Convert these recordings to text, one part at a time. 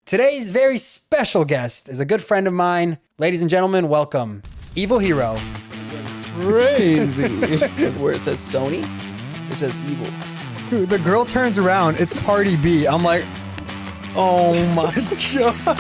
Today's very special guest is a good friend of mine. Ladies and gentlemen, welcome, Evil Hero. Crazy. Where it says Sony, it says evil. Dude, the girl turns around, it's Cardi B. I'm like, oh my God.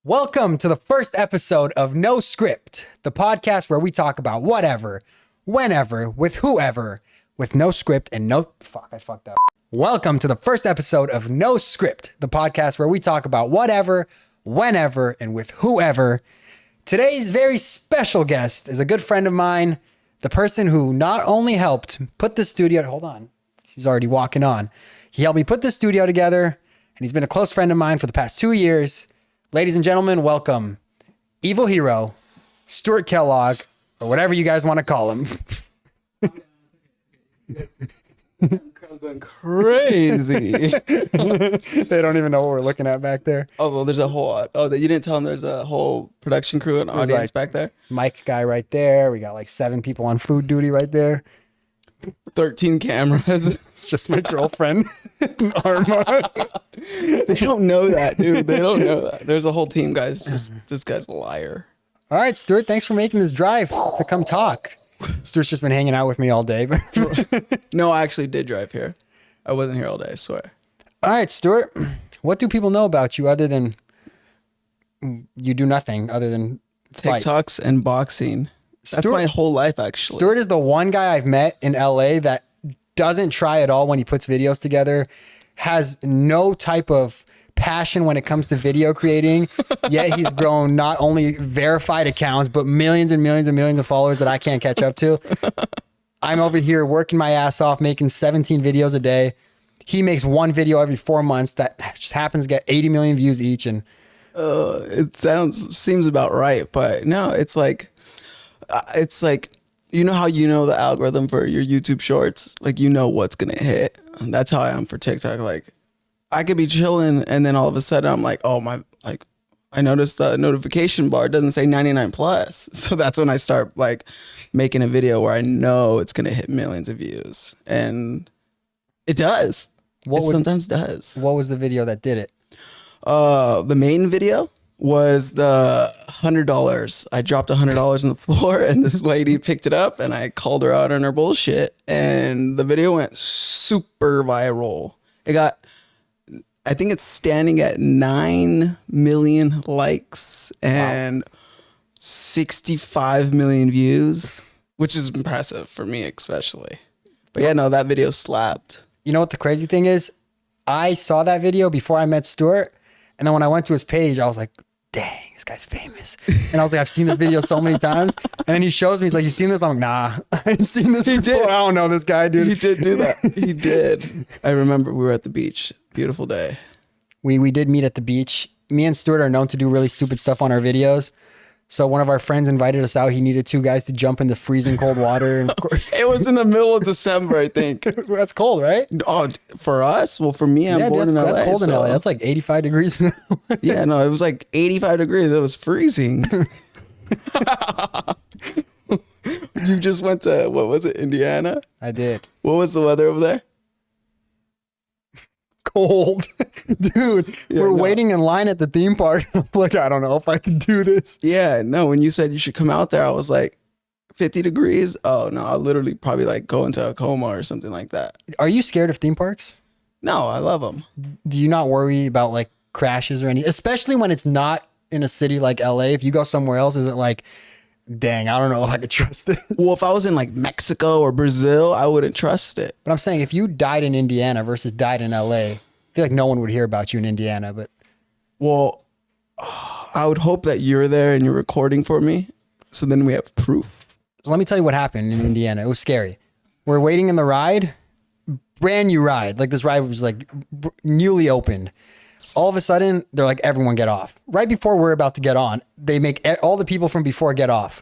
Welcome to the first episode of No Script, the podcast where we talk about whatever, whenever, with whoever, with no script and no... Fuck, I fucked up. Welcome to the first episode of No Script, the podcast where we talk about whatever, whenever, and with whoever. Today's very special guest is a good friend of mine, the person who not only helped put the studio... Hold on. He's already walking on. He helped me put the studio together, and he's been a close friend of mine for the past 2 years. Ladies and gentlemen, welcome, Evil Hero, Stuart Kellogg, or whatever you guys want to call him. I'm going crazy. They don't even know what we're looking at back there. Oh, well, there's a whole... Oh, you didn't tell them there's a whole production crew and audience back there? Mic guy right there. We got like 7 people on food duty right there. 13 cameras. It's just my girlfriend, Arma. They don't know that, dude. They don't know that. There's a whole team, guys. This guy's a liar. All right, Stuart, thanks for making this drive to come talk. Stuart's just been hanging out with me all day. No, I actually did drive here. I wasn't here all day, I swear. All right, Stuart, what do people know about you other than you do nothing other than fight? TikToks and boxing. That's Stuart, my whole life, actually. Stuart is the one guy I've met in LA that doesn't try at all when he puts videos together, has no type of passion when it comes to video creating, yet he's grown not only verified accounts, but millions and millions and millions of followers that I can't catch up to. I'm over here working my ass off, making 17 videos a day. He makes one video every 4 months that just happens to get 80 million views each. And it seems about right, but no, it's like, you know how you know the algorithm for your YouTube shorts? Like, you know what's going to hit. That's how I am for TikTok. Like, I could be chilling and then all of a sudden I'm like, oh my, like, I noticed the notification bar doesn't say 99 plus. So that's when I start like making a video where I know it's going to hit millions of views. And it does. Sometimes does. What was the video that did it? The main video was the $100. I dropped $100 on the floor and this lady picked it up and I called her out on her bullshit. And the video went super viral. It got... I think it's standing at 9 million likes and 65 million views, which is impressive for me, especially. But yeah, no, that video slapped. You know what the crazy thing is? I saw that video before I met Stuart. And then when I went to his page, I was like, dang, this guy's famous. And I was like, I've seen this video so many times. And then he shows me, he's like, you seen this? I'm like, nah, I ain't seen this before. I don't know this guy, dude. He did do that. He did. I remember we were at the beach. Beautiful day. We did meet at the beach. Me and Stuart are known to do really stupid stuff on our videos. So one of our friends invited us out. He needed 2 guys to jump in the freezing cold water. And it was in the middle of December, I think. That's cold, right? Oh, for us? Well, for me, I'm born in LA. That's cold in LA. That's like 85 degrees. Yeah, no, it was like 85 degrees. It was freezing. You just went to, what was it, Indiana? I did. What was the weather over there? Cold. Dude, yeah, we're waiting in line at the theme park. I'm like, I don't know if I can do this. Yeah, no, when you said you should come out there, I was like, 50 degrees? Oh, no, I'll literally probably like go into a coma or something like that. Are you scared of theme parks? No, I love them. Do you not worry about like crashes or anything? Especially when it's not in a city like LA. If you go somewhere else, is it like, dang, I don't know if I could trust this? Well, if I was in like Mexico or Brazil, I wouldn't trust it. But I'm saying if you died in Indiana versus died in LA, I feel like no one would hear about you in Indiana. But well, I would hope that you're there and you're recording for me. So then we have proof. Let me tell you what happened in Indiana. It was scary. We're waiting in the ride, brand new ride. Like this ride was like newly opened. All of a sudden, they're like, everyone get off. Right before we're about to get on, they make all the people from before get off.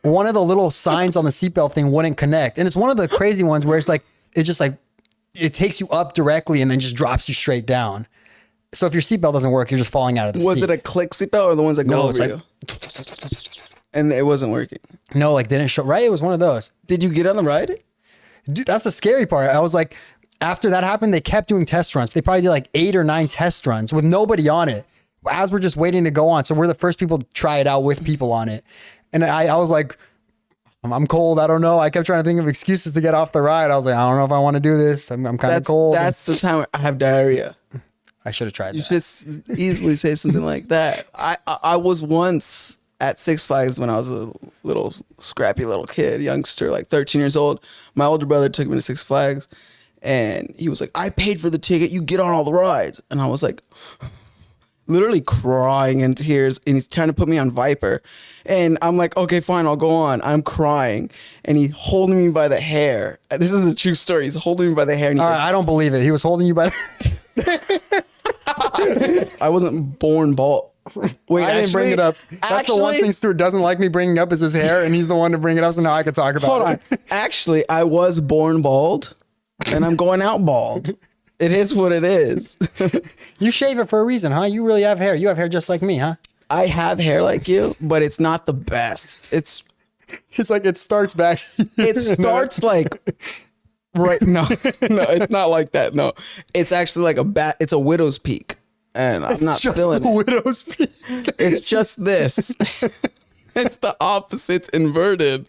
One of the little signs on the seatbelt thing wouldn't connect. And it's one of the crazy ones where it's like, it's just like, it takes you up directly and then just drops you straight down. So if your seatbelt doesn't work, you're just falling out of the seat. Was it a click seatbelt or the ones that go over you? And it wasn't working? No, like they didn't show, right? It was one of those. Did you get on the ride? Dude, that's the scary part. I was like, after that happened, they kept doing test runs. They probably did like 8 or 9 test runs with nobody on it as we're just waiting to go on. So we're the first people to try it out with people on it. And I was like, I'm cold. I don't know. I kept trying to think of excuses to get off the ride. I was like, I don't know if I want to do this. I'm kind of cold. That's the time I have diarrhea. I should have tried You that. just easily say something like that. I was once at Six Flags when I was a little scrappy little kid, youngster, like 13 years old. My older brother took me to Six Flags and he was like, I paid for the ticket. You get on all the rides. And I was like, literally crying in tears, and he's trying to put me on Viper. And I'm like, okay, fine, I'll go on. I'm crying. And he's holding me by the hair. This is a true story. He's holding me by the hair. And he's I don't believe it. He was holding you by I wasn't born bald. Wait, I didn't bring it up. That's the one thing Stuart doesn't like me bringing up is his hair, and he's the one to bring it up, so now I can talk about Hold it. on. Actually, I was born bald, and I'm going out bald. It is what it is. You shave it for a reason, huh? You really have hair. You have hair just like me, huh? I have hair like you, but it's not the best. It's like it starts back. It starts like right. No, it's not like that. No, it's actually like it's a widow's peak, and I'm not just feeling the it. widow's peak. It's just this. It's the opposite. It's inverted.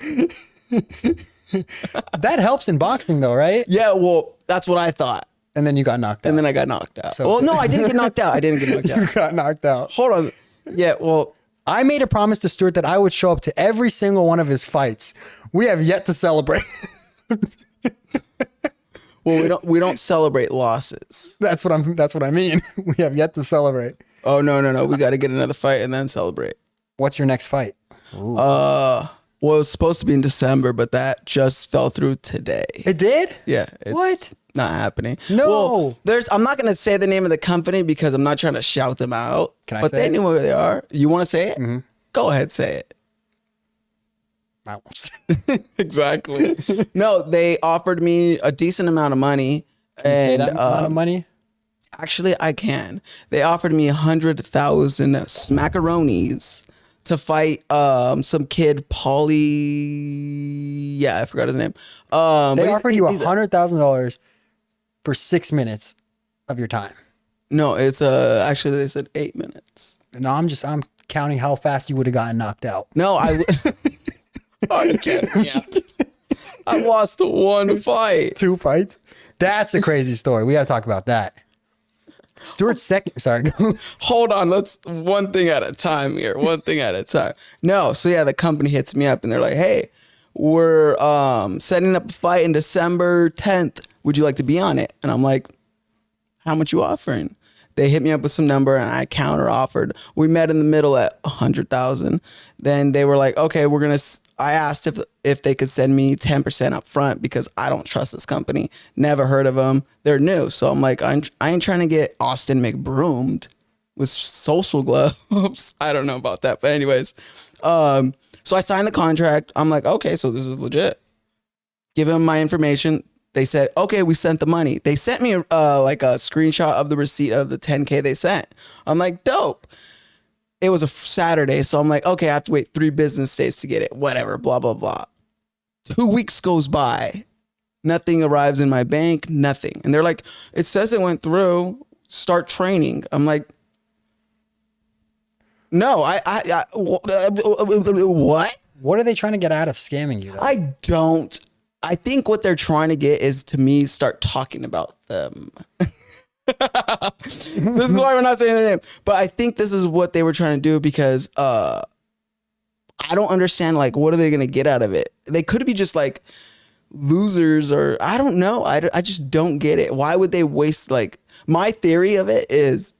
That helps in boxing, though, right? Yeah, well, that's what I thought. And then you got knocked out. And then I got knocked out. So- Well, no, I didn't get knocked out. You got knocked out. Hold on. Yeah, well, I made a promise to Stuart that I would show up to every single one of his fights. We have yet to celebrate. we don't celebrate losses. That's what I mean. We have yet to celebrate. Oh no. We got to get another fight and then celebrate. What's your next fight? Well, it was supposed to be in December, but that just fell through today. It did? Yeah. It's What? Not happening. No. Well, I'm not going to say the name of the company because I'm not trying to shout them out. Can I but say they it? knew where they are. You want to say it? Mm-hmm. Go ahead, say it. I won't say. Exactly. No, they offered me a decent amount of money. Pay And that amount of money? actually, I can. They offered me 100,000 smackaronis to fight some kid, Paulie. Yeah, I forgot his name. They offered you $100,000 for 6 minutes of your time. No, it's actually they said 8 minutes. No, I'm counting how fast you would have gotten knocked out. No, oh, you can't. Yeah. I lost one fight. 2 fights? That's a crazy story. We got to talk about that. Stuart's second. Sorry. Hold on, let's one thing at a time here. One thing at a time. No, so yeah, the company hits me up and they're like, "Hey, we're setting up a fight in December 10th. Would you like to be on it?" And I'm like, "How much you offering?" They hit me up with some number and I counter offered. We met in the middle at 100,000. Then they were like, "Okay, I asked if they could send me 10% up front because I don't trust this company. Never heard of them. They're new." So I'm like, I ain't trying to get Austin McBroomed with social gloves. I don't know about that. But anyways, so I signed the contract. I'm like, okay, so this is legit. Give them my information. They said, okay, we sent the money. They sent me like a screenshot of the receipt of the 10K they sent. I'm like, dope. It was a Saturday. So I'm like, okay, I have to wait 3 business days to get it. Whatever, blah, blah, blah. 2 weeks goes by. Nothing arrives in my bank, nothing. And they're like, it says it went through. Start training. I'm like, no, what? What are they trying to get out of scamming you, though? I think what they're trying to get is to me start talking about them. This is why we're not saying their name. But I think this is what they were trying to do because I don't understand, like, what are they going to get out of it? They could be just like losers or I don't know. I just don't get it. Why would they waste, like, my theory of it is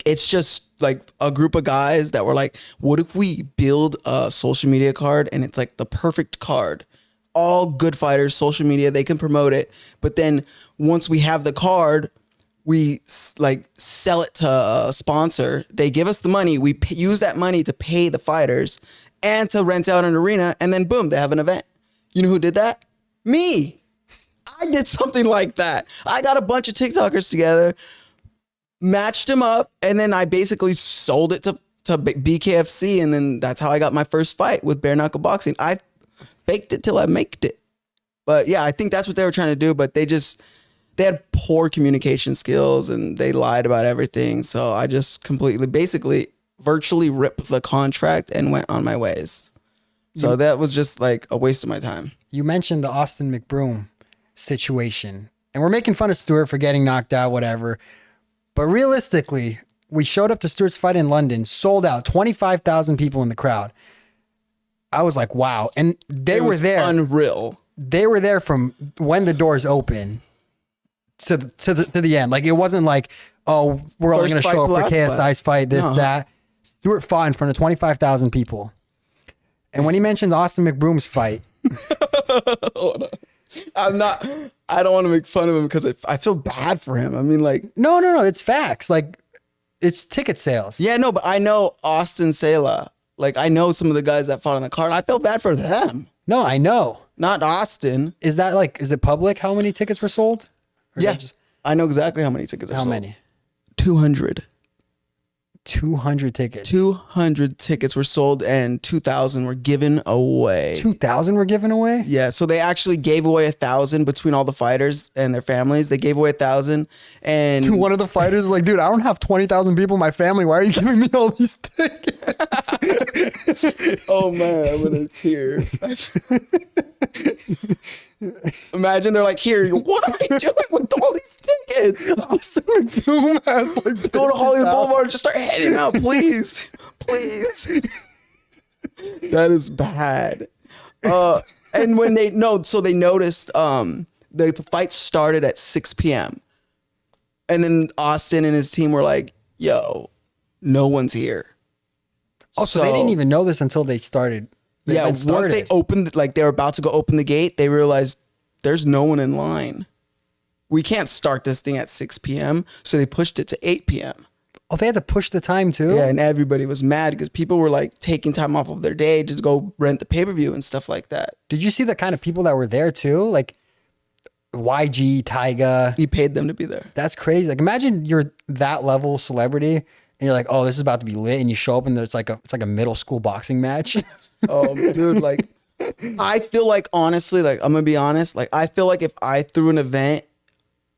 it's just like a group of guys that were like, what if we build a social media card and it's like the perfect card? All good fighters, social media, they can promote it. But then once we have the card, we like sell it to a sponsor. They give us the money. We use that money to pay the fighters and to rent out an arena. And then boom, they have an event. You know who did that? Me. I did something like that. I got a bunch of TikTokers together, matched them up, and then I basically sold it to BKFC. And then that's how I got my first fight with bare knuckle boxing. I faked it till I maked it. But yeah, I think that's what they were trying to do. But they had poor communication skills and they lied about everything. So I just basically virtually ripped the contract and went on my ways. So that was just like a waste of my time. You mentioned the Austin McBroom situation, and we're making fun of Stuart for getting knocked out, whatever. But realistically, we showed up to Stuart's fight in London, sold out, 25,000 people in the crowd. I was like, wow. And they were there. Unreal. They were there from when the doors open to the end. Like, it wasn't like, oh, we're only going to show up for KSI's fight, that. Stuart fought in front of 25,000 people. And when he mentioned Austin McBroom's fight, I don't want to make fun of him because I feel bad for him. I mean, like, no, it's facts. Like, it's ticket sales. Yeah, no, but I know Austin Sela. Like, I know some of the guys that fought on the card. I feel bad for them. No, I know. Not Austin. Is it public how many tickets were sold? Yeah, I know exactly how many tickets are sold. How many? 200. 200 tickets. 200 tickets were sold and 2,000 were given away. 2,000 were given away? Yeah, so they actually gave away 1,000 between all the fighters and their families. They gave away 1,000, and one of the fighters is like, dude, I don't have 20,000 people in my family. Why are you giving me all these tickets? Oh man, I'm gonna tear. Imagine they're like, here, what am I doing with all these tickets? Go to Hollywood Boulevard and just start handing out, please. Please. That is bad. And when they noticed, the fight started at 6 p.m. And then Austin and his team were like, yo, no one's here. Oh, so they didn't even know this until they started. Once they opened, like they were about to go open the gate, they realized there's no one in line. We can't start this thing at 6 p.m. So they pushed it to 8 p.m. Oh, they had to push the time too? Yeah, and everybody was mad because people were like taking time off of their day to go rent the pay-per-view and stuff like that. Did you see the kind of people that were there too? Like YG, Tyga. He paid them to be there. That's crazy. Like, imagine you're that level celebrity and you're like, oh, this is about to be lit, and you show up and it's like a middle school boxing match. Oh, dude, like, I feel like, honestly, like, I'm gonna be honest, like, I feel like if I threw an event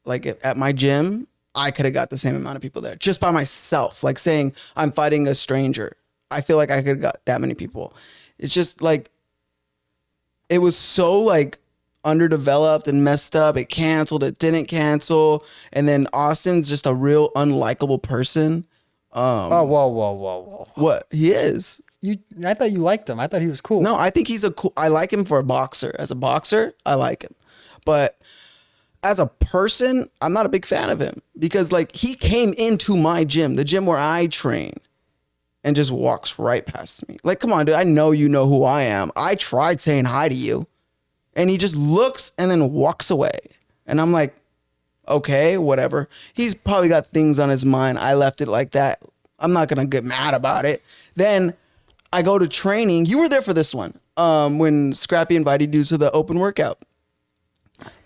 like at my gym, I could have got the same amount of people there just by myself. Like saying I'm fighting a stranger, I feel like I could have got that many people. It's just like, it was so like underdeveloped and messed up. It canceled, it didn't cancel, and then Austin's just a real unlikable person. Whoa. What? He is. I thought you liked him. I thought he was cool. No, I think he's I like him for a boxer. As a boxer, I like him. But as a person, I'm not a big fan of him because like he came into my gym, the gym where I train, and just walks right past me. Like, come on, dude. I know you know who I am. I tried saying hi to you. And he just looks and then walks away. And I'm like, okay, whatever. He's probably got things on his mind. I left it like that. I'm not going to get mad about it. Then I go to training. You were there for this one. When Scrappy invited you to the open workout.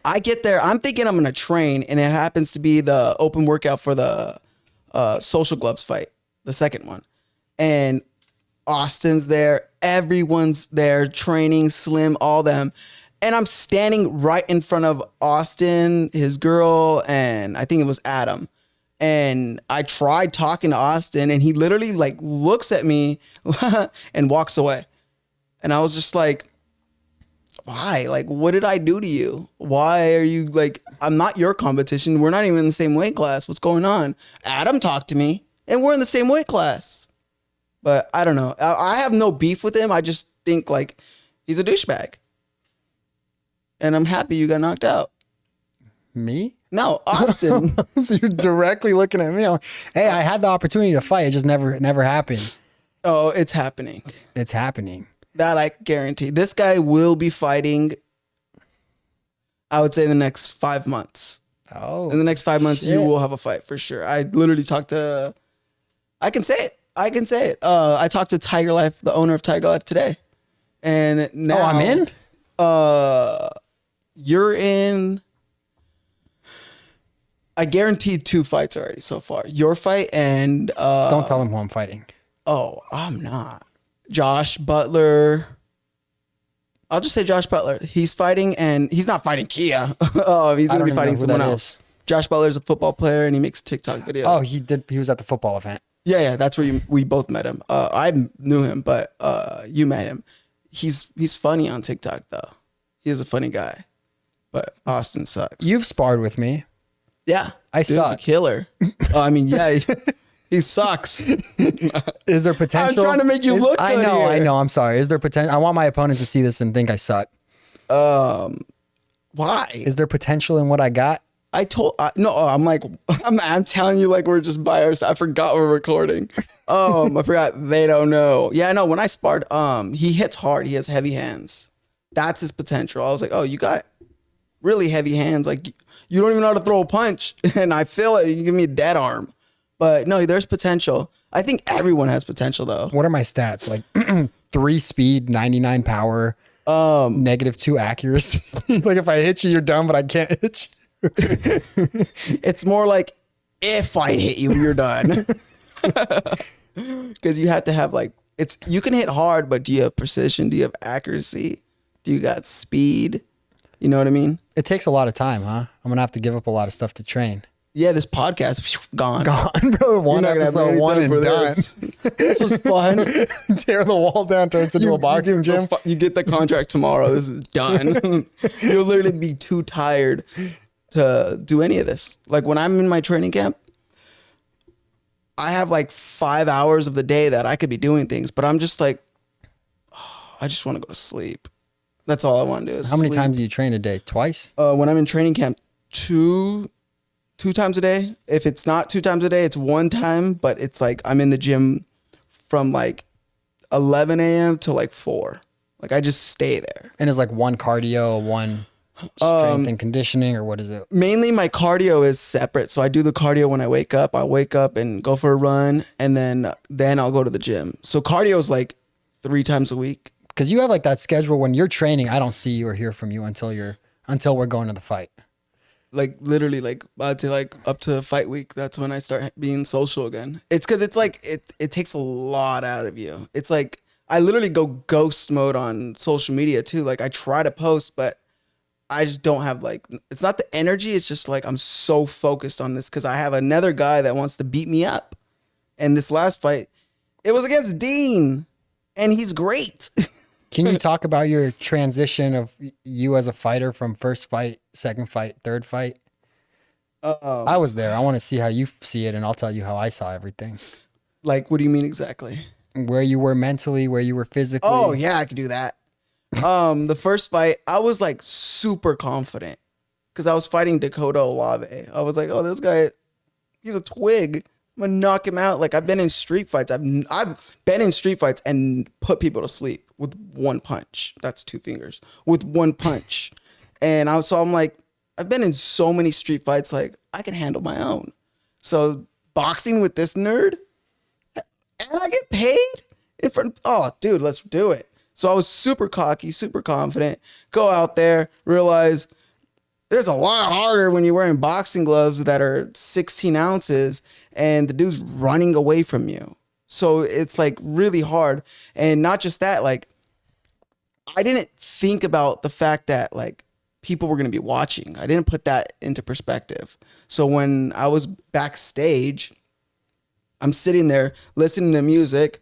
I get there. I'm thinking I'm going to train. And it happens to be the open workout for the Social Gloves fight. The second one. And Austin's there. Everyone's there training, Slim, all them. And I'm standing right in front of Austin, his girl, and I think it was Adam. And I tried talking to Austin, and he literally like looks at me and walks away. And I was just like, why? Like, what did I do to you? Why are you like, I'm not your competition. We're not even in the same weight class. What's going on? Adam talked to me, and we're in the same weight class. But I don't know. I have no beef with him. I just think like he's a douchebag. And I'm happy you got knocked out. Me? No, Austin. So you're directly looking at me. Hey, I had the opportunity to fight. It just never happened. Oh, it's happening. It's happening. That I guarantee. This guy will be fighting, I would say, in the next 5 months. Oh. In the next 5 months, you will have a fight for sure. I literally talked to, I can say it. I talked to Tiger Life, the owner of Tiger Life today. And now. Oh, I'm in? You're in. I guaranteed 2 fights already so far. Your fight and don't tell him who I'm fighting. Oh, I'm not. Josh Butler. I'll just say Josh Butler. He's fighting, and he's not fighting Kia. Oh, he's gonna be fighting someone else. Josh Butler's a football player and he makes TikTok videos. Oh, he did. He was at the football event. Yeah, that's where we both met him. I knew him, but you met him. He's funny on TikTok though. He is a funny guy, but Austin sucks. You've sparred with me. Yeah, I dude's suck. a killer. I mean, yeah, he sucks. Is there potential? I'm trying to make you look I good know, here. I know. I'm sorry. Is there potential? I want my opponent to see this and think I suck. Why? Is there potential in what I got? I'm telling you, like, we're just by ourselves. I forgot we're recording. I forgot they don't know. Yeah, I know. When I sparred, he hits hard. He has heavy hands. That's his potential. I was like, oh, you got really heavy hands. Like, you don't even know how to throw a punch. And I feel it. You give me a dead arm. But no, there's potential. I think everyone has potential though. What are my stats? Like 3 speed, 99 power, -2 accuracy. Like if I hit you, you're done, but I can't hit you. It's more like if I hit you, you're done. Because you have to have like you can hit hard, but do you have precision? Do you have accuracy? Do you got speed? You know what I mean? It takes a lot of time, huh? I'm gonna have to give up a lot of stuff to train. Yeah, this podcast gone. Gone, bro. One episode, one and done. This was fun. Tear the wall down, turns into a boxing gym. You get the contract tomorrow. This is done. You'll literally be too tired to do any of this. Like when I'm in my training camp, I have like 5 hours of the day that I could be doing things, but I'm just like, I just want to go to sleep. That's all I want to do. How many times do you train a day? Twice? When I'm in training camp, two times a day. If it's not 2 times a day, it's 1 time, but it's like I'm in the gym from like 11 a.m. to like 4. Like I just stay there. And it's like 1 cardio, 1 strength and conditioning, or what is it? Mainly my cardio is separate. So I do the cardio when I wake up. I wake up and go for a run, and then I'll go to the gym. So cardio is like 3 times a week. Because you have like that schedule when you're training. I don't see you or hear from you until we're going to the fight. Like literally, like I'd say like up to fight week. That's when I start being social again. It's because it's like it takes a lot out of you. It's like I literally go ghost mode on social media too. Like I try to post, but I just don't have like, it's not the energy. It's just like I'm so focused on this because I have another guy that wants to beat me up. And this last fight, it was against Dean, and he's great. Can you talk about your transition of you as a fighter from first fight, second fight, third fight? I was there. I want to see how you see it, and I'll tell you how I saw everything. Like, what do you mean exactly? Where you were mentally, where you were physically. Oh, yeah, I could do that. The first fight, I was like super confident because I was fighting Dakota Olave. I was like, oh, this guy, he's a twig. I'm gonna knock him out. Like I've been in street fights. I've been in street fights and put people to sleep with 1 punch. That's 2 fingers with 1 punch. And I'm like, I've been in so many street fights. Like I can handle my own. So boxing with this nerd, and I get paid in front. Oh, dude, let's do it. So I was super cocky, super confident. Go out there, realize there's a lot harder when you're wearing boxing gloves that are 16 ounces and the dude's running away from you. So it's like really hard. And not just that, like I didn't think about the fact that like people were going to be watching. I didn't put that into perspective. So when I was backstage, I'm sitting there listening to music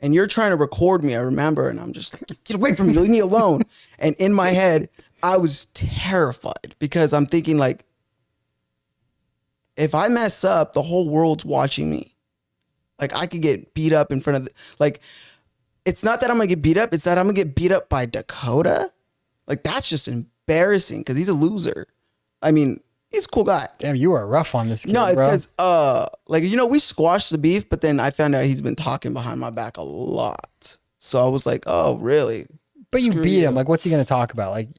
and you're trying to record me, I remember, and I'm just like, get away from me, leave me alone. And in my head, I was terrified because I'm thinking like, if I mess up, the whole world's watching me. Like I could get beat up in front of like, it's not that I'm gonna get beat up, it's that I'm gonna get beat up by Dakota. Like that's just embarrassing because he's a loser. I mean, he's a cool guy. Damn, you were rough on this kid, no, it's bro. because like we squashed the beef, but then I found out he's been talking behind my back a lot. So I was like, oh, really? But you beat him. Like, what's he gonna talk about? Like,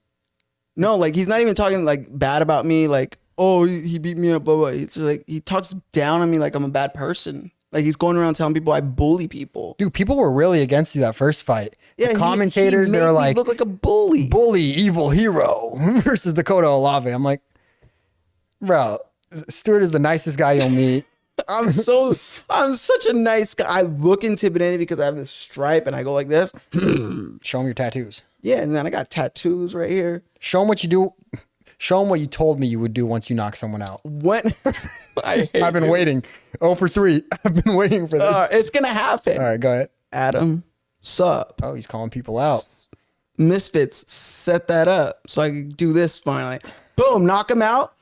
no, like he's not even talking like bad about me. Like, oh, he beat me up, blah blah. It's like he talks down on me like I'm a bad person. Like he's going around telling people I bully people. dude, people were really against you that first fight. Yeah, The commentators, he they made were me like, look like a bully. bully, evil hero versus Dakota Olave. I'm like, bro, Stuart is the nicest guy you'll meet. I'm such a nice guy. I look intimidating because I have this stripe and I go like this. Show him your tattoos. Yeah, and then I got tattoos right here. Show him what you do. Show him what you told me you would do once you knock someone out. When I've been waiting. 0 for 3. I've been waiting for this. It's gonna happen. All right, go ahead. Adam, sup? Oh, he's calling people out. Misfits set that up so I could do this finally. Boom, knock him out.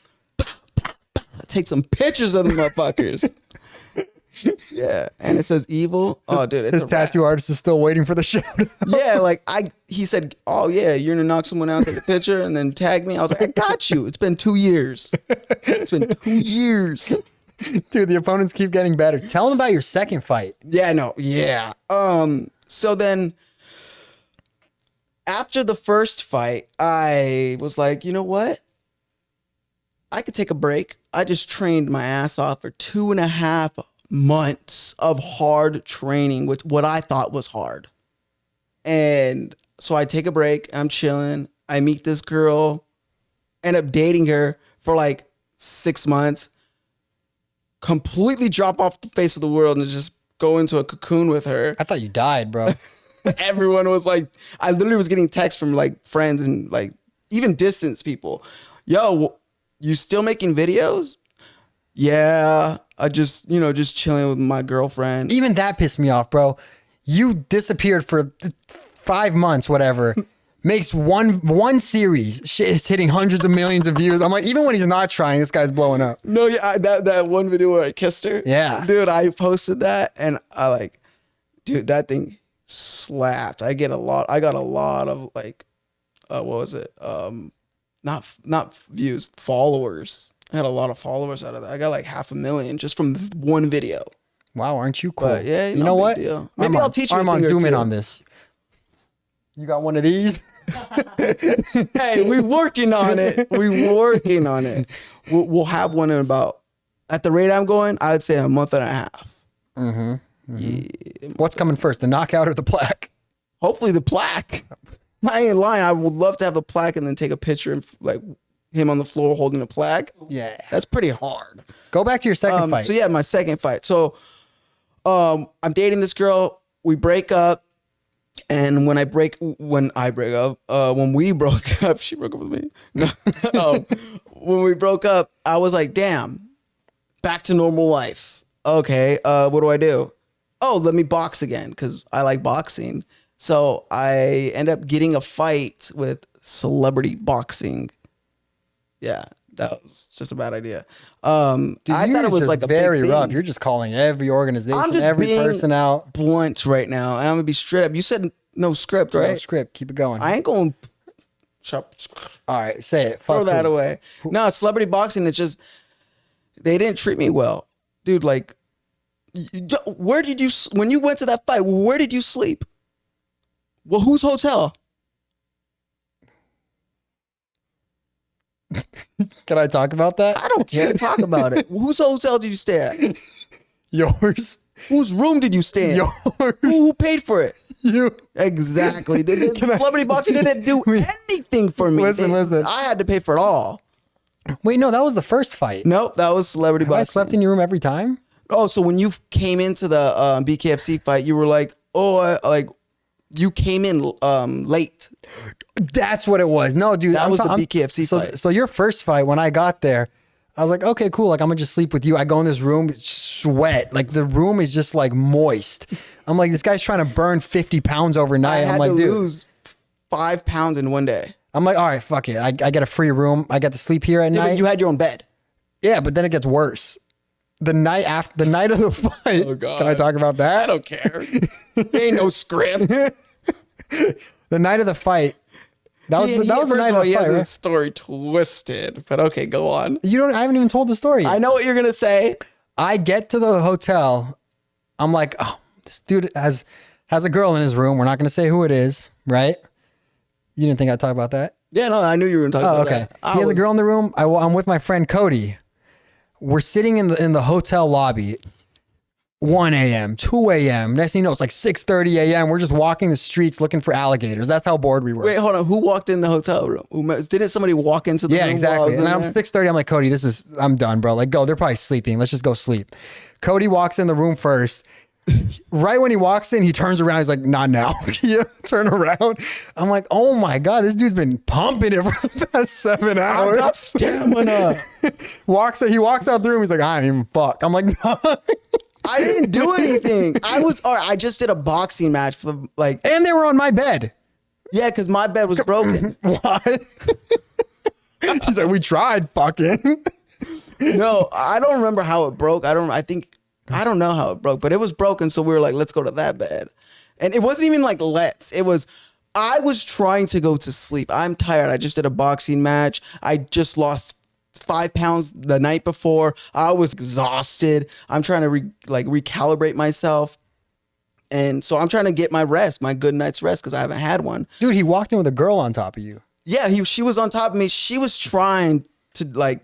Take some pictures of the motherfuckers. Yeah, and it says evil. Oh, dude, it's His a tattoo artist is still waiting for the shout out. yeah, like he said, oh yeah, you're gonna knock someone out, take a picture, and then tag me. I was like, I got you. It's been 2 years. It's been 2 years. Dude, the opponents keep getting better. Tell them about your second fight. Yeah, no, yeah. So then after the first fight, I was like, you know what? I could take a break. I just trained my ass off for 2.5 months of hard training with what I thought was hard. And so I take a break. I'm chilling. I meet this girl, end up dating her for like 6 months, completely drop off the face of the world and just go into a cocoon with her. I thought you died, bro. Everyone was like, I literally was getting texts from like friends and like even distance people. Yo, you still making videos? Yeah, I just, just chilling with my girlfriend. Even that pissed me off, bro. You disappeared for 5 months, whatever. Makes one series. Shit, it's hitting hundreds of millions of views. I'm like, even when he's not trying, this guy's blowing up. No, yeah, that one video where I kissed her. Yeah. Dude, I posted that and dude, that thing slapped. I got a lot of like, what was it? Not views, followers. I had a lot of followers out of that. I got like 500,000 just from one video. Wow, aren't you cool? But yeah, you know what? Deal. Maybe I'll teach you a Armand, thing or zoom in two. on this. You got one of these? Hey, we working on it. We'll have one in about, at the rate I'm going, I would say a month and a half. Yeah, What's coming first, the knockout or the plaque? hopefully the plaque. I ain't lying. I would love to have the plaque and then take a picture and like him on the floor holding the plaque. Yeah. That's pretty hard. Go back to your second fight. So yeah, my second fight. So I'm dating this girl. We break up. And when we broke up, she broke up with me. No, when we broke up, I was like, damn, back to normal life. Okay, what do I do? Oh, let me box again because I like boxing. So I end up getting a fight with Celebrity Boxing. Yeah, that was just a bad idea. Dude, I thought it was like a very big rough. thing. You're just calling every organization, I'm just every being person out. blunt right now, and I'm gonna be straight up. You said no script, right? No script. Keep it going. I ain't going. All right, say it. Throw Fuck that who. away. No, Celebrity Boxing. It's just they didn't treat me well, dude. Like, where did you when you went to that fight? Where did you sleep? Well, whose hotel? Can I talk about that? I don't care. Talk about it. Whose hotel did you stay at? Yours. Whose room did you stay in? Yours. Who paid for it? You. Exactly. Can I- Celebrity Boxing didn't do anything for me. Listen. I had to pay for it all. Wait, no, that was the first fight. Nope, that was Celebrity Have I Boxing. slept in your room every time? Oh, so when you came into the BKFC fight, you were like, you came in late. That's what it was. No, dude. That was the BKFC fight. So your first fight, when I got there, I was like, okay, cool. Like, I'm going to just sleep with you. I go in this room, it's sweat. Like, the room is just, like, moist. I'm like, this guy's trying to burn 50 pounds overnight. I I'm had like, to dude. lose 5 pounds in one day. I'm like, all right, fuck it. I get a free room. I get to sleep here at Yeah, night. but you had your own bed. Yeah, but then it gets worse. The night of the fight. Oh, God. Can I talk about that? I don't care. Ain't no script. The night of the fight. That was the night of the fight, right? Story twisted, but okay, go on. I haven't even told the story yet. I know what you're gonna say. I get to the hotel. I'm like, oh, this dude has a girl in his room. We're not going to say who it is, right? You didn't think I'd talk about that? Yeah, no, I knew you were gonna talk about okay. that. He has a girl in the room. I'm with my friend Cody. We're sitting in the hotel lobby. 1 a.m., 2 a.m. Next thing you know, it's like 6:30 a.m. We're just walking the streets looking for alligators. That's how bored we were. Wait, hold on. Who walked in the hotel room? Didn't somebody walk into the room? Yeah, exactly. And I'm there? 6:30. I'm like, Cody, I'm done, bro. Like, go. They're probably sleeping. Let's just go sleep. Cody walks in the room first. Right when he walks in, he turns around. He's like, not now. Yeah, turn around. I'm like, oh my God, this dude's been pumping it for the past 7 hours. I got stamina. He walks out the room. He's like, I didn't even fuck. I'm like, no. I didn't do anything. I just did a boxing match for like. And they were on my bed. Yeah, because my bed was broken. What? He's like, we tried fucking. No, I don't remember how it broke. I don't know how it broke, but it was broken. So we were like, let's go to that bed. And it wasn't even like, I was trying to go to sleep. I'm tired. I just did a boxing match. I just lost 5 pounds the night before. I was exhausted. I'm trying to recalibrate myself. And so I'm trying to get my rest, my good night's rest, because I haven't had one. Dude, he walked in with a girl on top of you. Yeah, she was on top of me. She was trying to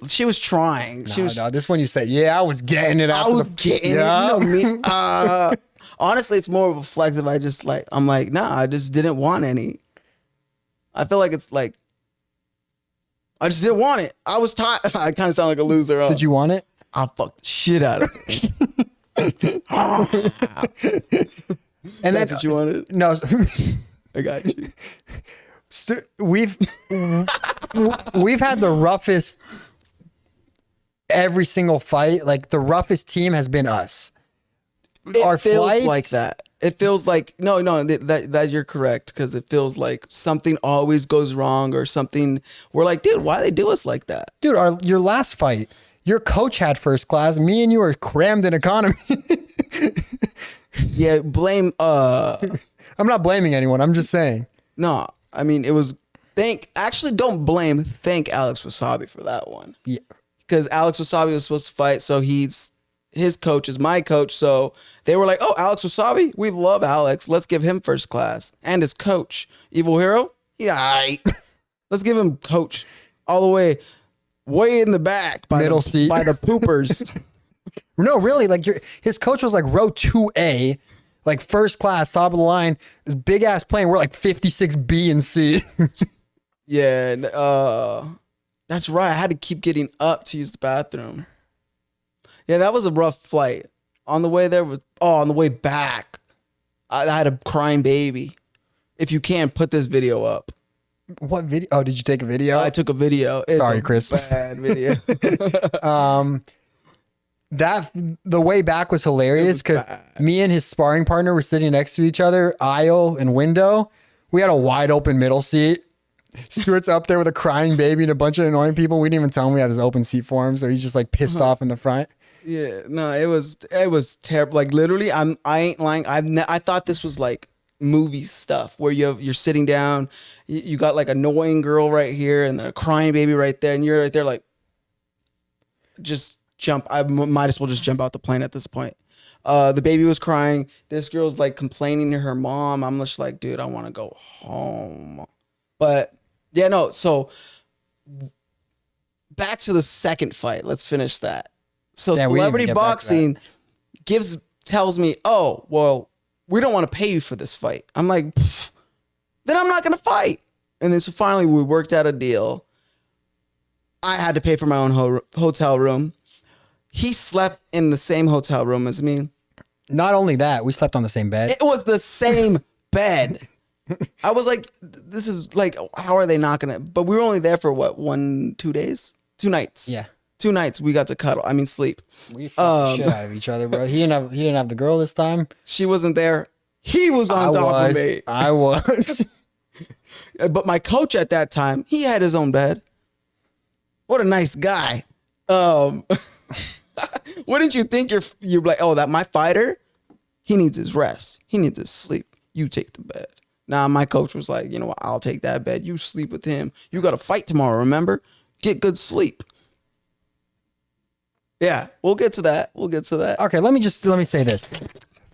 she was trying. No, this one you said, yeah, I was getting it out. I was getting it. You know me. Honestly, it's more reflective. I'm like, nah, I just didn't want any. I feel like it's like, I just didn't want it. I was tired. I kind of sound like a loser. Did you want it? I fucked the shit out of it. And that's what you wanted? No. I got you. We've had the roughest every single fight. Like the roughest team has been us. It feels like that. It feels like no, that you're correct, because it feels like something always goes wrong or something. We're like, dude, why they do us like that? Dude, your last fight, your coach had first class. Me and you were crammed in economy. Yeah, blame. I'm not blaming anyone. I'm just saying. No, I mean it was. Thank Alex Wasabi for that one. Yeah, because Alex Wasabi was supposed to fight, so his coach is my coach. So they were like, oh, Alex Wasabi, we love Alex. Let's give him first class. And his coach, Evil Hero, yeah, let's give him coach all the way in the back by middle seat by the poopers. No, really, like his coach was like row 2A, like first class, top of the line. This big ass plane. We're like 56B and C. Yeah, that's right. I had to keep getting up to use the bathroom. Yeah, that was a rough flight. On the way there on the way back, I had a crying baby. If you can, put this video up. What video? Oh, did you take a video? I took a video. It's Sorry, a Chris. Bad video. The way back was hilarious because me and his sparring partner were sitting next to each other, aisle and window. We had a wide open middle seat. Stuart's up there with a crying baby and a bunch of annoying people. We didn't even tell him we had this open seat for him, so he's just like pissed off in the front. Yeah, no, it was terrible. Like literally, I ain't lying. I thought this was like movie stuff where you're sitting down, you got like annoying girl right here and a crying baby right there, and you're right there like, just jump. I might as well just jump out the plane at this point. The baby was crying. This girl's like complaining to her mom. I'm just like, dude, I want to go home. But yeah, no. So back to the second fight. Let's finish that. So yeah, Celebrity Boxing tells me, oh, well, we don't want to pay you for this fight. I'm like, then I'm not going to fight. And then so finally we worked out a deal. I had to pay for my own hotel room. He slept in the same hotel room as me. Not only that, we slept on the same bed. It was the same bed. I was like, this is like, how are they not going to? But we were only there for what, 2 days? 2 nights. Yeah. 2 nights we got to cuddle. I mean, sleep. We fucked the shit out of each other, bro. He didn't have the girl this time. She wasn't there. He was on top of me. I was. But my coach at that time, he had his own bed. What a nice guy. Wouldn't you think you're like, oh, that my fighter, he needs his rest. He needs his sleep. You take the bed. Nah, my coach was like, you know what? I'll take that bed. You sleep with him. You got to fight tomorrow, remember? Get good sleep. Yeah, we'll get to that. Okay, let me say this.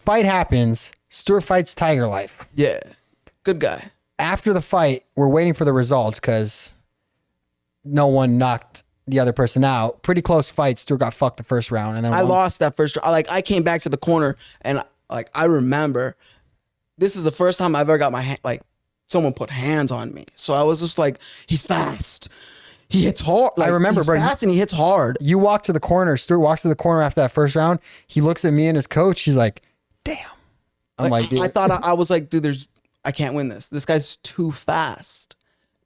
Fight happens. Stuart fights Tiger Life. Yeah, good guy. After the fight, we're waiting for the results because no one knocked the other person out. Pretty close fight. Stuart got fucked the first round, and then I lost that first round. I came back to the corner, and I remember this is the first time I've ever got my hand, like someone put hands on me. So I was just like, he's fast. He hits hard. Like, I remember, he's bro. fast and he hits hard. You walk to the corner. Stuart walks to the corner after that first round. He looks at me and his coach. He's like, damn. I'm like, dude. I thought I was like, dude, I can't win this. This guy's too fast.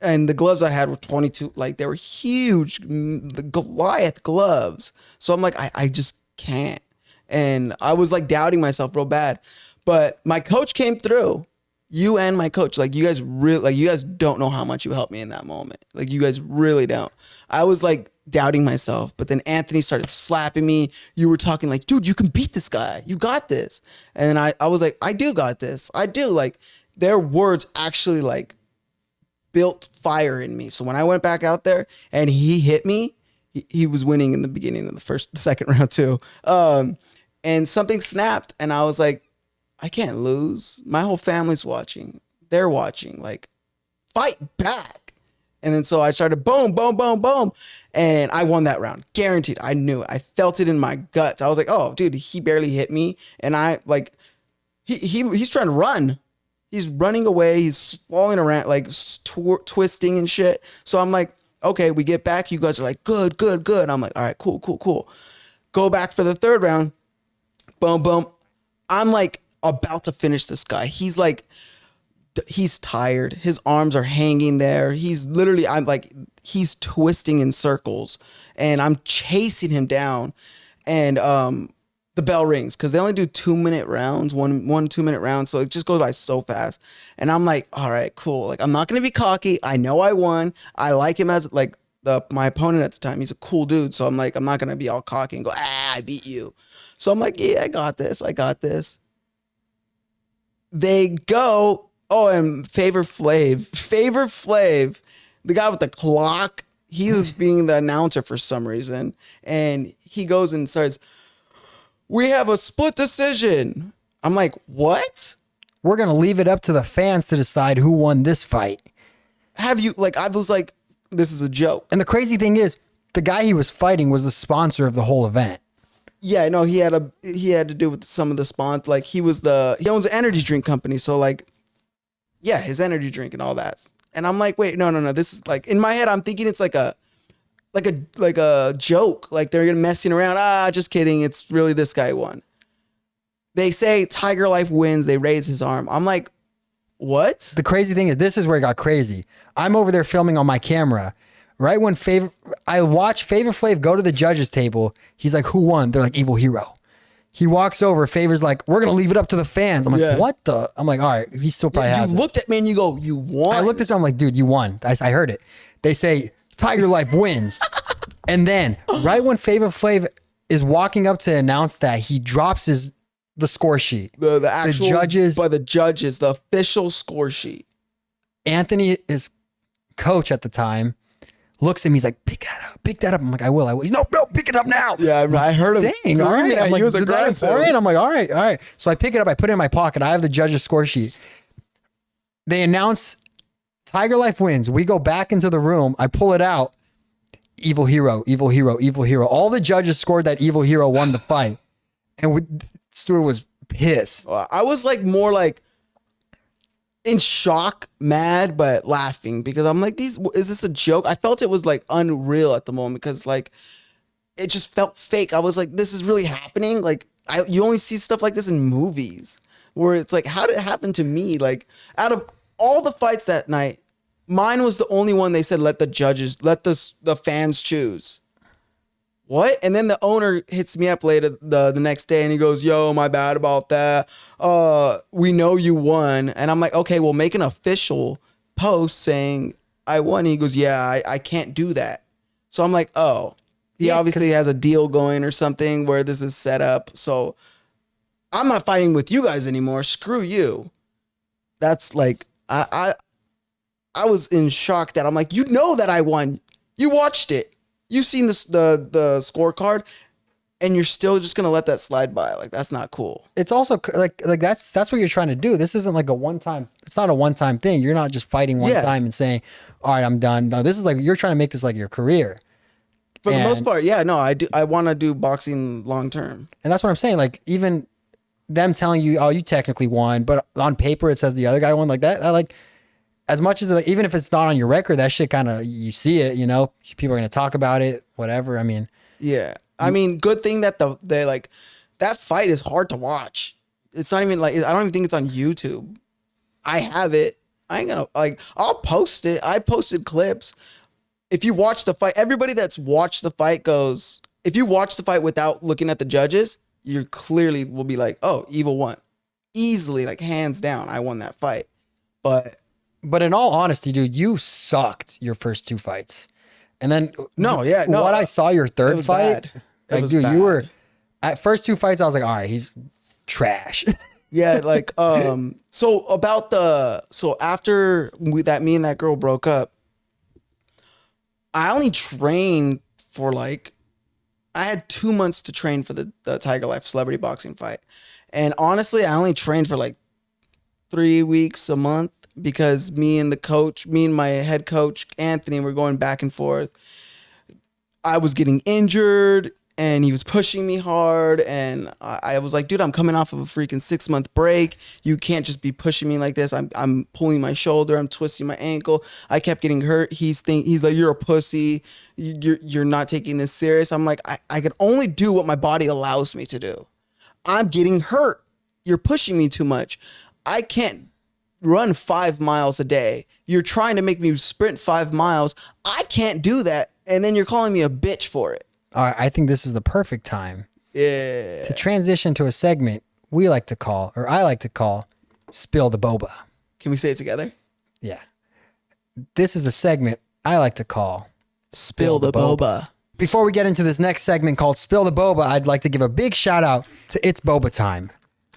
And the gloves I had were 22. Like, they were huge, the Goliath gloves. So I'm like, I just can't. And I was like doubting myself real bad. But my coach came through. You and my coach, like, you guys really, like, you guys don't know how much you helped me in that moment. Like, you guys really don't. I was like doubting myself, but then Anthony started slapping me. You were talking like, dude, you can beat this guy. You got this. And I was like, I do got this. I do. Like, their words actually like built fire in me. So when I went back out there and he hit me, he was winning in the beginning of the second round too. And something snapped and I was like, I can't lose. My whole family's watching. They're watching. Like, fight back. And then so I started boom, boom, boom, boom. And I won that round. Guaranteed. I knew it. I felt it in my guts. I was like, oh, dude, he barely hit me. And I like, he's trying to run. He's running away. He's falling around, like twisting and shit. So I'm like, okay, we get back. You guys are like, good, good, good. I'm like, all right, cool, cool, cool. Go back for the third round. Boom, boom. I'm like, about to finish this guy. He's like, he's tired. His arms are hanging there. He's literally, I'm like, he's twisting in circles and I'm chasing him down. And the bell rings because they only do 2-minute rounds, one 2-minute round. So it just goes by so fast. And I'm like, all right, cool. Like, I'm not going to be cocky. I know I won. I like him as like my opponent at the time. He's a cool dude. So I'm like, I'm not going to be all cocky and go, I beat you. So I'm like, yeah, I got this. I got this. They go, oh, and Favor Flav, the guy with the clock, he was being the announcer for some reason. And he goes and starts, we have a split decision. I'm like, what? We're going to leave it up to the fans to decide who won this fight. Have you, like, I was like, this is a joke. And the crazy thing is, the guy he was fighting was the sponsor of the whole event. Yeah, no, he had to do with some of the sponsors. Like, he owns an energy drink company. So like, yeah, his energy drink and all that. And I'm like, wait, no. This is like, in my head, I'm thinking it's like a joke. Like, they're messing around. Just kidding. It's really this guy won. They say Tiger Life wins. They raise his arm. I'm like, what? The crazy thing is, this is where it got crazy. I'm over there filming on my camera. Right when I watch Favor Flav go to the judges table, he's like, who won? They're like, Evil Hero. He walks over. Favor's like, we're going to leave it up to the fans. I'm like, yeah. What the? I'm like, all right, he still probably has You looked at me and you go, you won. I looked at him, I'm like, dude, you won. I heard it. They say, Tiger Life wins. And then right when Favor Flav is walking up to announce that, he drops the score sheet. The actual, the judges, the official score sheet. Anthony, his coach at the time, looks at me, he's like, pick that up. I'm like, I will. He's no, pick it up now. Yeah, I heard him. Dang, all right. I'm like, he was aggressive. I'm like, all right. So I pick it up, I put it in my pocket. I have the judges' score sheet. They announce Tiger Life wins. We go back into the room. I pull it out. Evil Hero, Evil Hero, Evil Hero. All the judges scored that Evil Hero won the fight. And Stuart was pissed. I was like more like in shock, mad, but laughing because I'm like, is this a joke? I felt it was like unreal at the moment because like it just felt fake. I was like, this is really happening. Like you only see stuff like this in movies where it's like, how did it happen to me? Like out of all the fights that night, mine was the only one they said, let the fans choose. What? And then the owner hits me up later the next day and he goes, yo, my bad about that. We know you won. And I'm like, okay, well, make an official post saying I won. And he goes, yeah, I can't do that. So I'm like, oh, he obviously has a deal going or something where this is set up. So I'm not fighting with you guys anymore. Screw you. That's like, I was in shock that I'm like, you know that I won. You watched it. You've seen the scorecard, and you're still just gonna let that slide by. Like, that's not cool. It's also like that's what you're trying to do. This isn't like a one-time. It's not a one-time thing. You're not just fighting one time and saying, "All right, I'm done." No, this is like you're trying to make this like your career. For the most part, yeah. No, I do. I want to do boxing long term, and that's what I'm saying. Like even them telling you, "Oh, you technically won," but on paper it says the other guy won. Like that. as much as even if it's not on your record, that shit kind of, you see it, you know, people are going to talk about it, whatever. I mean, yeah. I mean, good thing that they like that fight is hard to watch. It's not even like, I don't even think it's on YouTube. I have it. I ain't gonna like, I'll post it. I posted clips. If you watch the fight, everybody that's watched the fight goes, if you watch the fight without looking at the judges, you clearly will be like, oh, Evil won. Easily, like hands down, I won that fight. But in all honesty, dude, you sucked your first 2 fights. And then what I saw your third fight, like, dude, bad. You were at first 2 fights, I was like, all right, he's trash. Yeah, like so after me and that girl broke up, I only trained for like, I had 2 months to train for the Tiger Life celebrity boxing fight. And honestly, I only trained for like 3 weeks a month because me and my head coach, Anthony, were going back and forth. I was getting injured and he was pushing me hard. And I was like, dude, I'm coming off of a freaking 6-month break. You can't just be pushing me like this. I'm pulling my shoulder. I'm twisting my ankle. I kept getting hurt. He's like, you're a pussy. You're not taking this serious. I'm like, I can only do what my body allows me to do. I'm getting hurt. You're pushing me too much. I can't run 5 miles a day. You're trying to make me sprint 5 miles. I can't do that. And then you're calling me a bitch for it. All right, I think this is the perfect time to transition to a segment I like to call Spill the Boba. Can we say it together? Yeah. This is a segment I like to call Spill the Boba. Before we get into this next segment called Spill the Boba, I'd like to give a big shout out to It's Boba Time.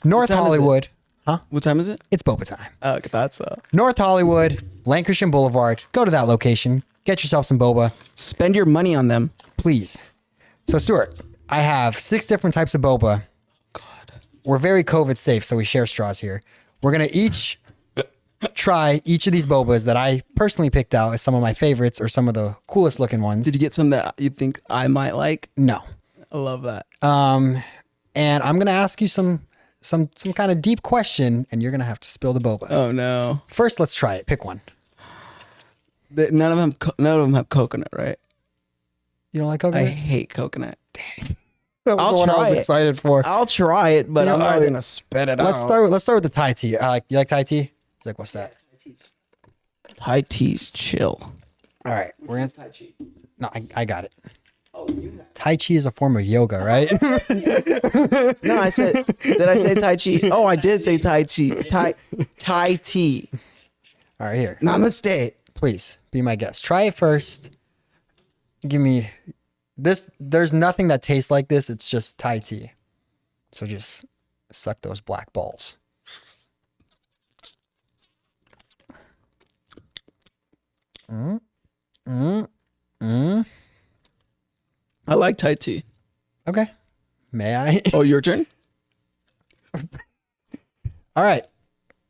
North Hollywood. Huh? What time is it? It's Boba Time. Oh, that's North Hollywood, Lancashire Boulevard. Go to that location. Get yourself some boba. Spend your money on them. Please. So, Stuart, I have 6 different types of boba. God. We're very COVID safe, so we share straws here. We're going to each try each of these bobas that I personally picked out as some of my favorites or some of the coolest looking ones. Did you get some that you think I might like? No. I love that. And I'm going to ask you some kind of deep question, and you're going to have to spill the boba. Oh, no. First, let's try it. Pick one. None of them have coconut, right? You don't like coconut? I hate coconut. That was I'll the one I try was it. excited for. I'll try it, but You know, I'm not all right. gonna spit it Let's out. start with the Thai tea. You like Thai tea? He's like, what's that? Thai tea's chill. All right, we're gonna. No, I got it. Tai Chi is a form of yoga, right? No, I said. Did I say Tai Chi? Oh, I did say Tai Chi. Tai tea. All right, here. Namaste. Please be my guest. Try it first. Give me this. There's nothing that tastes like this. It's just Thai tea. So just suck those black balls. I like Thai tea. Okay. May I? Oh, your turn. All right.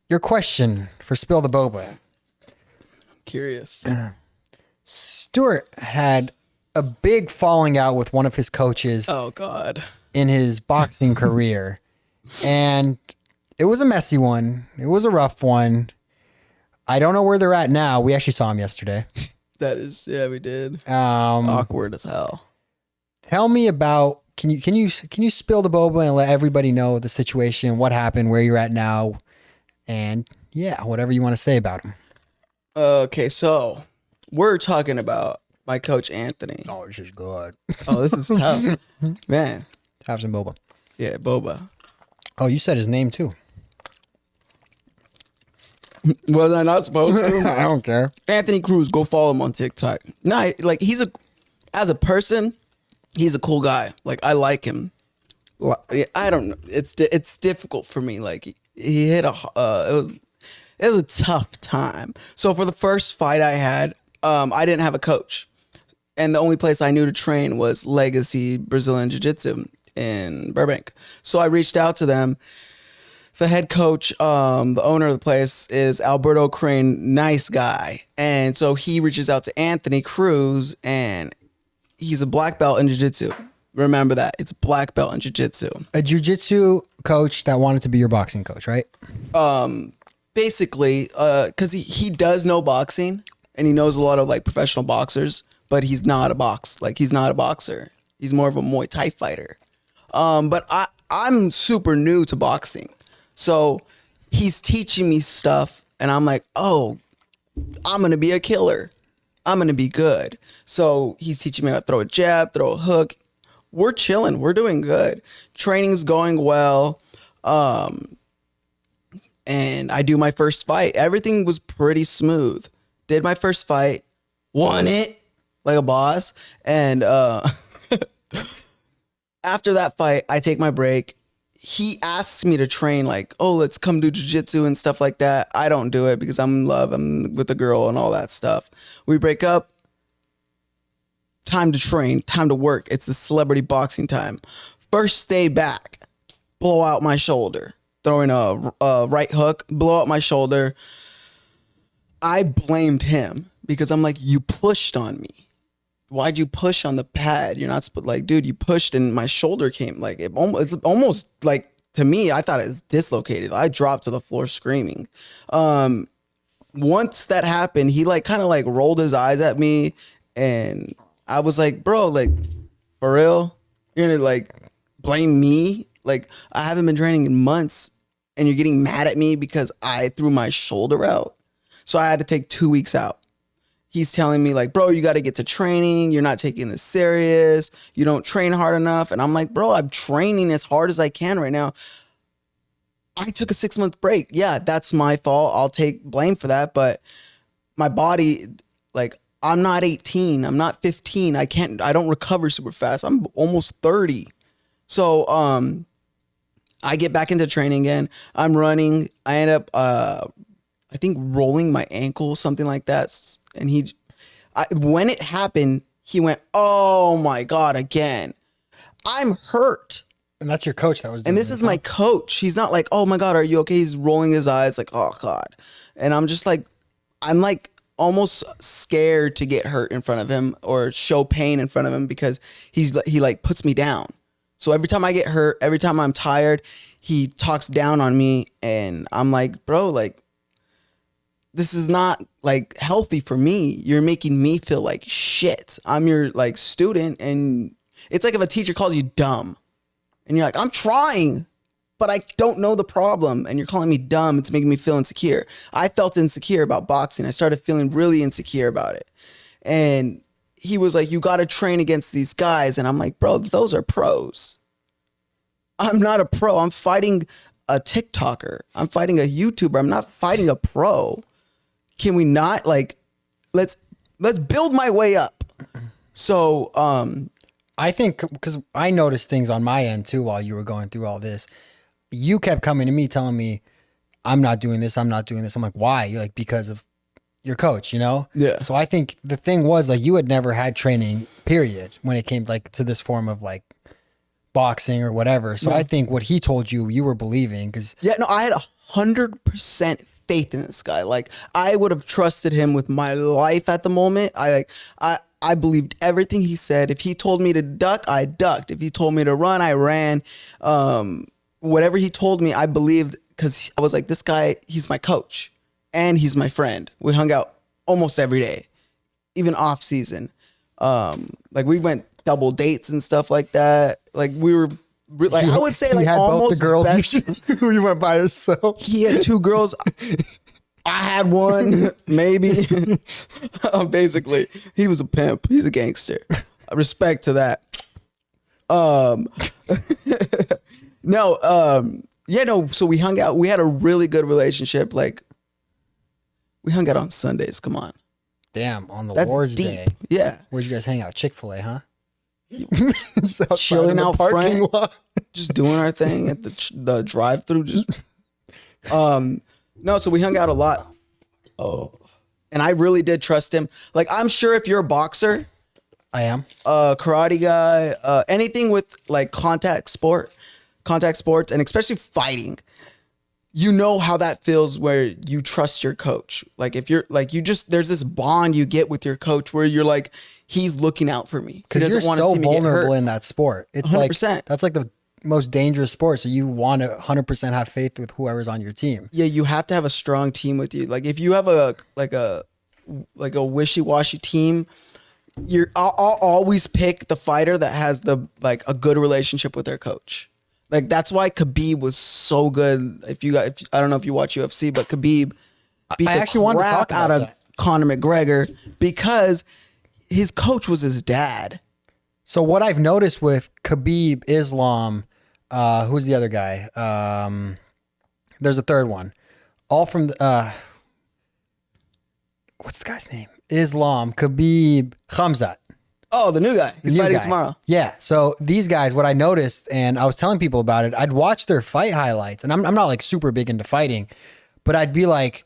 Your question for Spill the Boba. Curious. Stuart had a big falling out with one of his coaches Oh God. in his boxing career. And it was a messy one. It was a rough one. I don't know where they're at now. We actually saw him yesterday. That is, yeah, we did. Um, Awkward as hell. Tell me about, can you spill the boba and let everybody know the situation, what happened, where you're at now, and yeah, whatever you want to say about him. Okay, so we're talking about my coach Anthony. Oh, this is good. Oh, this is tough, man. Have some boba. Yeah, Boba. Oh, you said his name too. Was I not supposed to? I don't care. Anthony Cruz, go follow him on TikTok. Nah, like as a person, he's a cool guy. Like I like him. I don't know. It's difficult for me. Like he hit it was a tough time. So for the first fight I had, I didn't have a coach, and the only place I knew to train was Legacy Brazilian Jiu Jitsu in Burbank. So I reached out to them. The head coach, the owner of the place is Alberto Crane, nice guy. And so he reaches out to Anthony Cruz, and he's a black belt in jiu-jitsu. Remember that. It's a black belt in jiu-jitsu. A jiu-jitsu coach that wanted to be your boxing coach, right? Basically, because he does know boxing and he knows a lot of like professional boxers, but he's not he's not a boxer. He's more of a Muay Thai fighter. But I'm super new to boxing. So he's teaching me stuff and I'm like, oh, I'm going to be a killer. I'm going to be good. So he's teaching me how to throw a jab, throw a hook. We're chilling. We're doing good. Training's going well. And I do my first fight. Everything was pretty smooth. Did my first fight, won it like a boss. And after that fight, I take my break. He asks me to train like, oh, let's come do jiu-jitsu and stuff like that. I don't do it because I'm in love. I'm with a girl and all that stuff. We break up. Time to train. Time to work. It's the celebrity boxing time. First day back, blow out my shoulder. Throwing a right hook, blow out my shoulder. I blamed him because I'm like, you pushed on me. Why'd you push on the pad? You're not like, dude, you pushed and my shoulder came like it's almost like to me, I thought it was dislocated. I dropped to the floor screaming. Once that happened, he like kind of like rolled his eyes at me and I was like, bro, like for real? You're gonna like blame me? Like, I haven't been training in months and you're getting mad at me because I threw my shoulder out. So I had to take 2 weeks out. He's telling me like, bro, you got to get to training. You're not taking this serious. You don't train hard enough. And I'm like, bro, I'm training as hard as I can right now. I took a 6-month break. Yeah, that's my fault. I'll take blame for that. But my body, like, I'm not 18. I'm not 15. I don't recover super fast. I'm almost 30. So, I get back into training again. I'm running. I end up, I think rolling my ankle, something like that. And when it happened, he went, "Oh my God, again. I'm hurt." And that's your coach that was doing and this is my coach. He's not like, "Oh my God, are you okay?" He's rolling his eyes like, "Oh God." And I'm just like, I'm like almost scared to get hurt in front of him or show pain in front of him because he like puts me down. So every time I get hurt, every time I'm tired, he talks down on me and I'm like, bro, like, this is not like healthy for me. You're making me feel like shit. I'm your like student. And it's like if a teacher calls you dumb and you're like, I'm trying, but I don't know the problem. And you're calling me dumb. It's making me feel insecure. I felt insecure about boxing. I started feeling really insecure about it. And he was like, you got to train against these guys. And I'm like, bro, those are pros. I'm not a pro. I'm fighting a TikToker. I'm fighting a YouTuber. I'm not fighting a pro. Can we not like, let's build my way up. So, I think because I noticed things on my end too, while you were going through all this, you kept coming to me telling me, I'm not doing this. I'm not doing this. I'm like, why? You're like, because of your coach, you know? Yeah. So I think the thing was like, you had never had training period when it came like to this form of like boxing or whatever. So I think what he told you, you were believing because I had 100% faith in this guy. Like I would have trusted him with my life at the moment. I believed everything he said. If he told me to duck, I ducked. If he told me to run, I ran. Whatever he told me, I believed because I was like, this guy, he's my coach and he's my friend. We hung out almost every day, even off season. Like we went double dates and stuff like that. Like we were like, I would say like had almost both the girls. best. You went by yourself. He had 2 girls. I had one, maybe. Basically, he was a pimp. He's a gangster. Respect to that. No. So we hung out. We had a really good relationship. Like, we hung out on Sundays. Come on. Damn, on the That's Lord's deep. Day. Yeah. Where'd you guys hang out? Chick-fil-A, huh? Chilling out parking front, lot. just doing our thing at the drive-through. Just no. So we hung out a lot. Oh, and I really did trust him. Like I'm sure if you're a boxer, I am karate guy, anything with like contact sports, and especially fighting, you know how that feels where you trust your coach. Like if you're like there's this bond you get with your coach where you're like, he's looking out for me because you're so vulnerable in that sport. It's 100%. like that's like the most dangerous sport. So you want to 100% have faith with whoever's on your team. Yeah, you have to have a strong team with you. Like if you have a wishy-washy team, I'll always pick the fighter that has a good relationship with their coach. Like that's why Khabib was so good. I don't know if you watch UFC, but Khabib beat the crap out of Conor McGregor because his coach was his dad. So what I've noticed with Khabib, Islam, who's the other guy? There's a third one. All from what's the guy's name? Islam, Khabib, Khamzat. Oh, the new guy. He's fighting tomorrow. Yeah. So these guys, what I noticed, and I was telling people about it, I'd watch their fight highlights, and I'm not like super big into fighting, but I'd be like,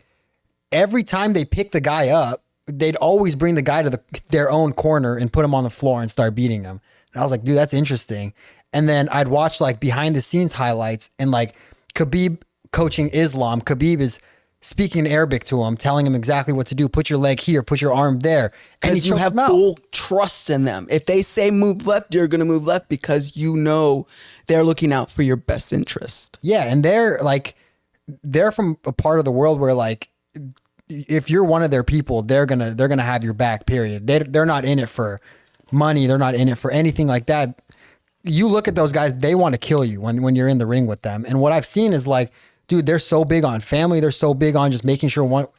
every time they pick the guy up, they'd always bring the guy to their own corner and put him on the floor and start beating him. And I was like, dude, that's interesting. And then I'd watch like behind the scenes highlights and like Khabib coaching Islam. Khabib is speaking in Arabic to him, telling him exactly what to do. Put your leg here, put your arm there. Because you have full trust in them. If they say move left, you're going to move left because you know they're looking out for your best interest. Yeah. And they're from a part of the world where like, if you're one of their people, they're gonna have your back, period. They're not in it for money. They're not in it for anything like that. You look at those guys, they want to kill you when you're in the ring with them. And what I've seen is like, dude, they're so big on family. They're so big on just making sure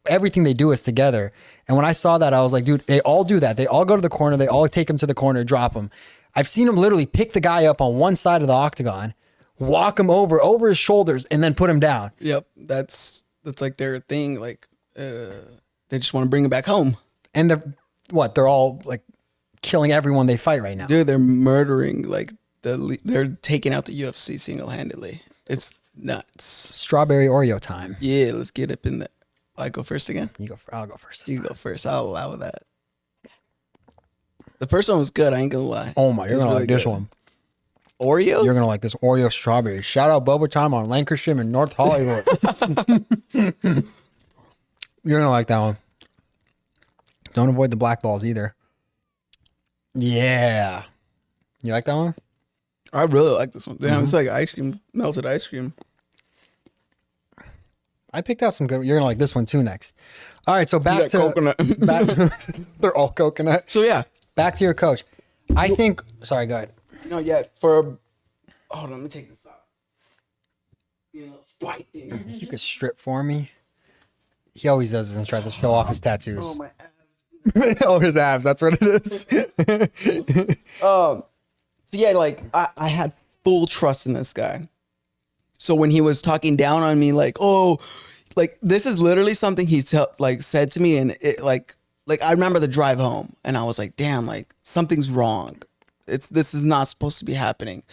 everything they do is together. And when I saw that, I was like, dude, they all do that. They all go to the corner. They all take him to the corner, drop him. I've seen them literally pick the guy up on one side of the octagon, walk him over his shoulders, and then put him down. Yep. That's like their thing. Like, they just want to bring him back home. And they're all like killing everyone they fight right now. Dude, they're murdering, they're taking out the UFC single-handedly. It's nuts. Strawberry Oreo time. Yeah, let's get up in there. I go first again? I'll go first. You go first. I'll allow that. The first one was good. I ain't gonna lie. Oh my, you're gonna like this one. Oreos? You're gonna like this Oreo strawberry. Shout out Boba time on Lancashire and North Hollywood. You're gonna like that one. Don't avoid the black balls either. Yeah. You like that one? I really like this one. Damn, It's like ice cream, melted ice cream. I picked out some good. You're gonna like this one too next. All right, so back to coconut. They're all coconut. So yeah, back to your coach. I think. Sorry, go ahead. No, yeah. Hold on, let me take this off. You know, spicy. You could strip for me. He always does this and tries to show off his tattoos. Oh, my abs. Oh, his abs. That's what it is. So yeah, like I had full trust in this guy. So when he was talking down on me, like, oh, like this is literally something he said to me, and it like I remember the drive home, and I was like, damn, like something's wrong. This is not supposed to be happening.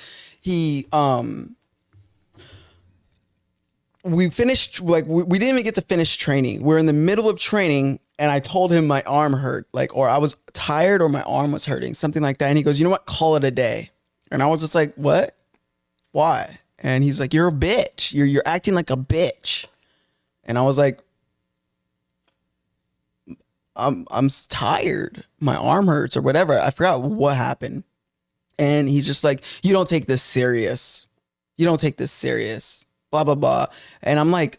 We finished, like, we didn't even get to finish training. We're in the middle of training, and I told him my arm hurt, like, or I was tired or my arm was hurting, something like that. And he goes, you know what? Call it a day. And I was just like, what? Why? And he's like, you're a bitch. You're acting like a bitch. And I was like, I'm tired. My arm hurts or whatever. I forgot what happened. And he's just like, you don't take this serious. You don't take this serious. Blah, blah, blah. And I'm like,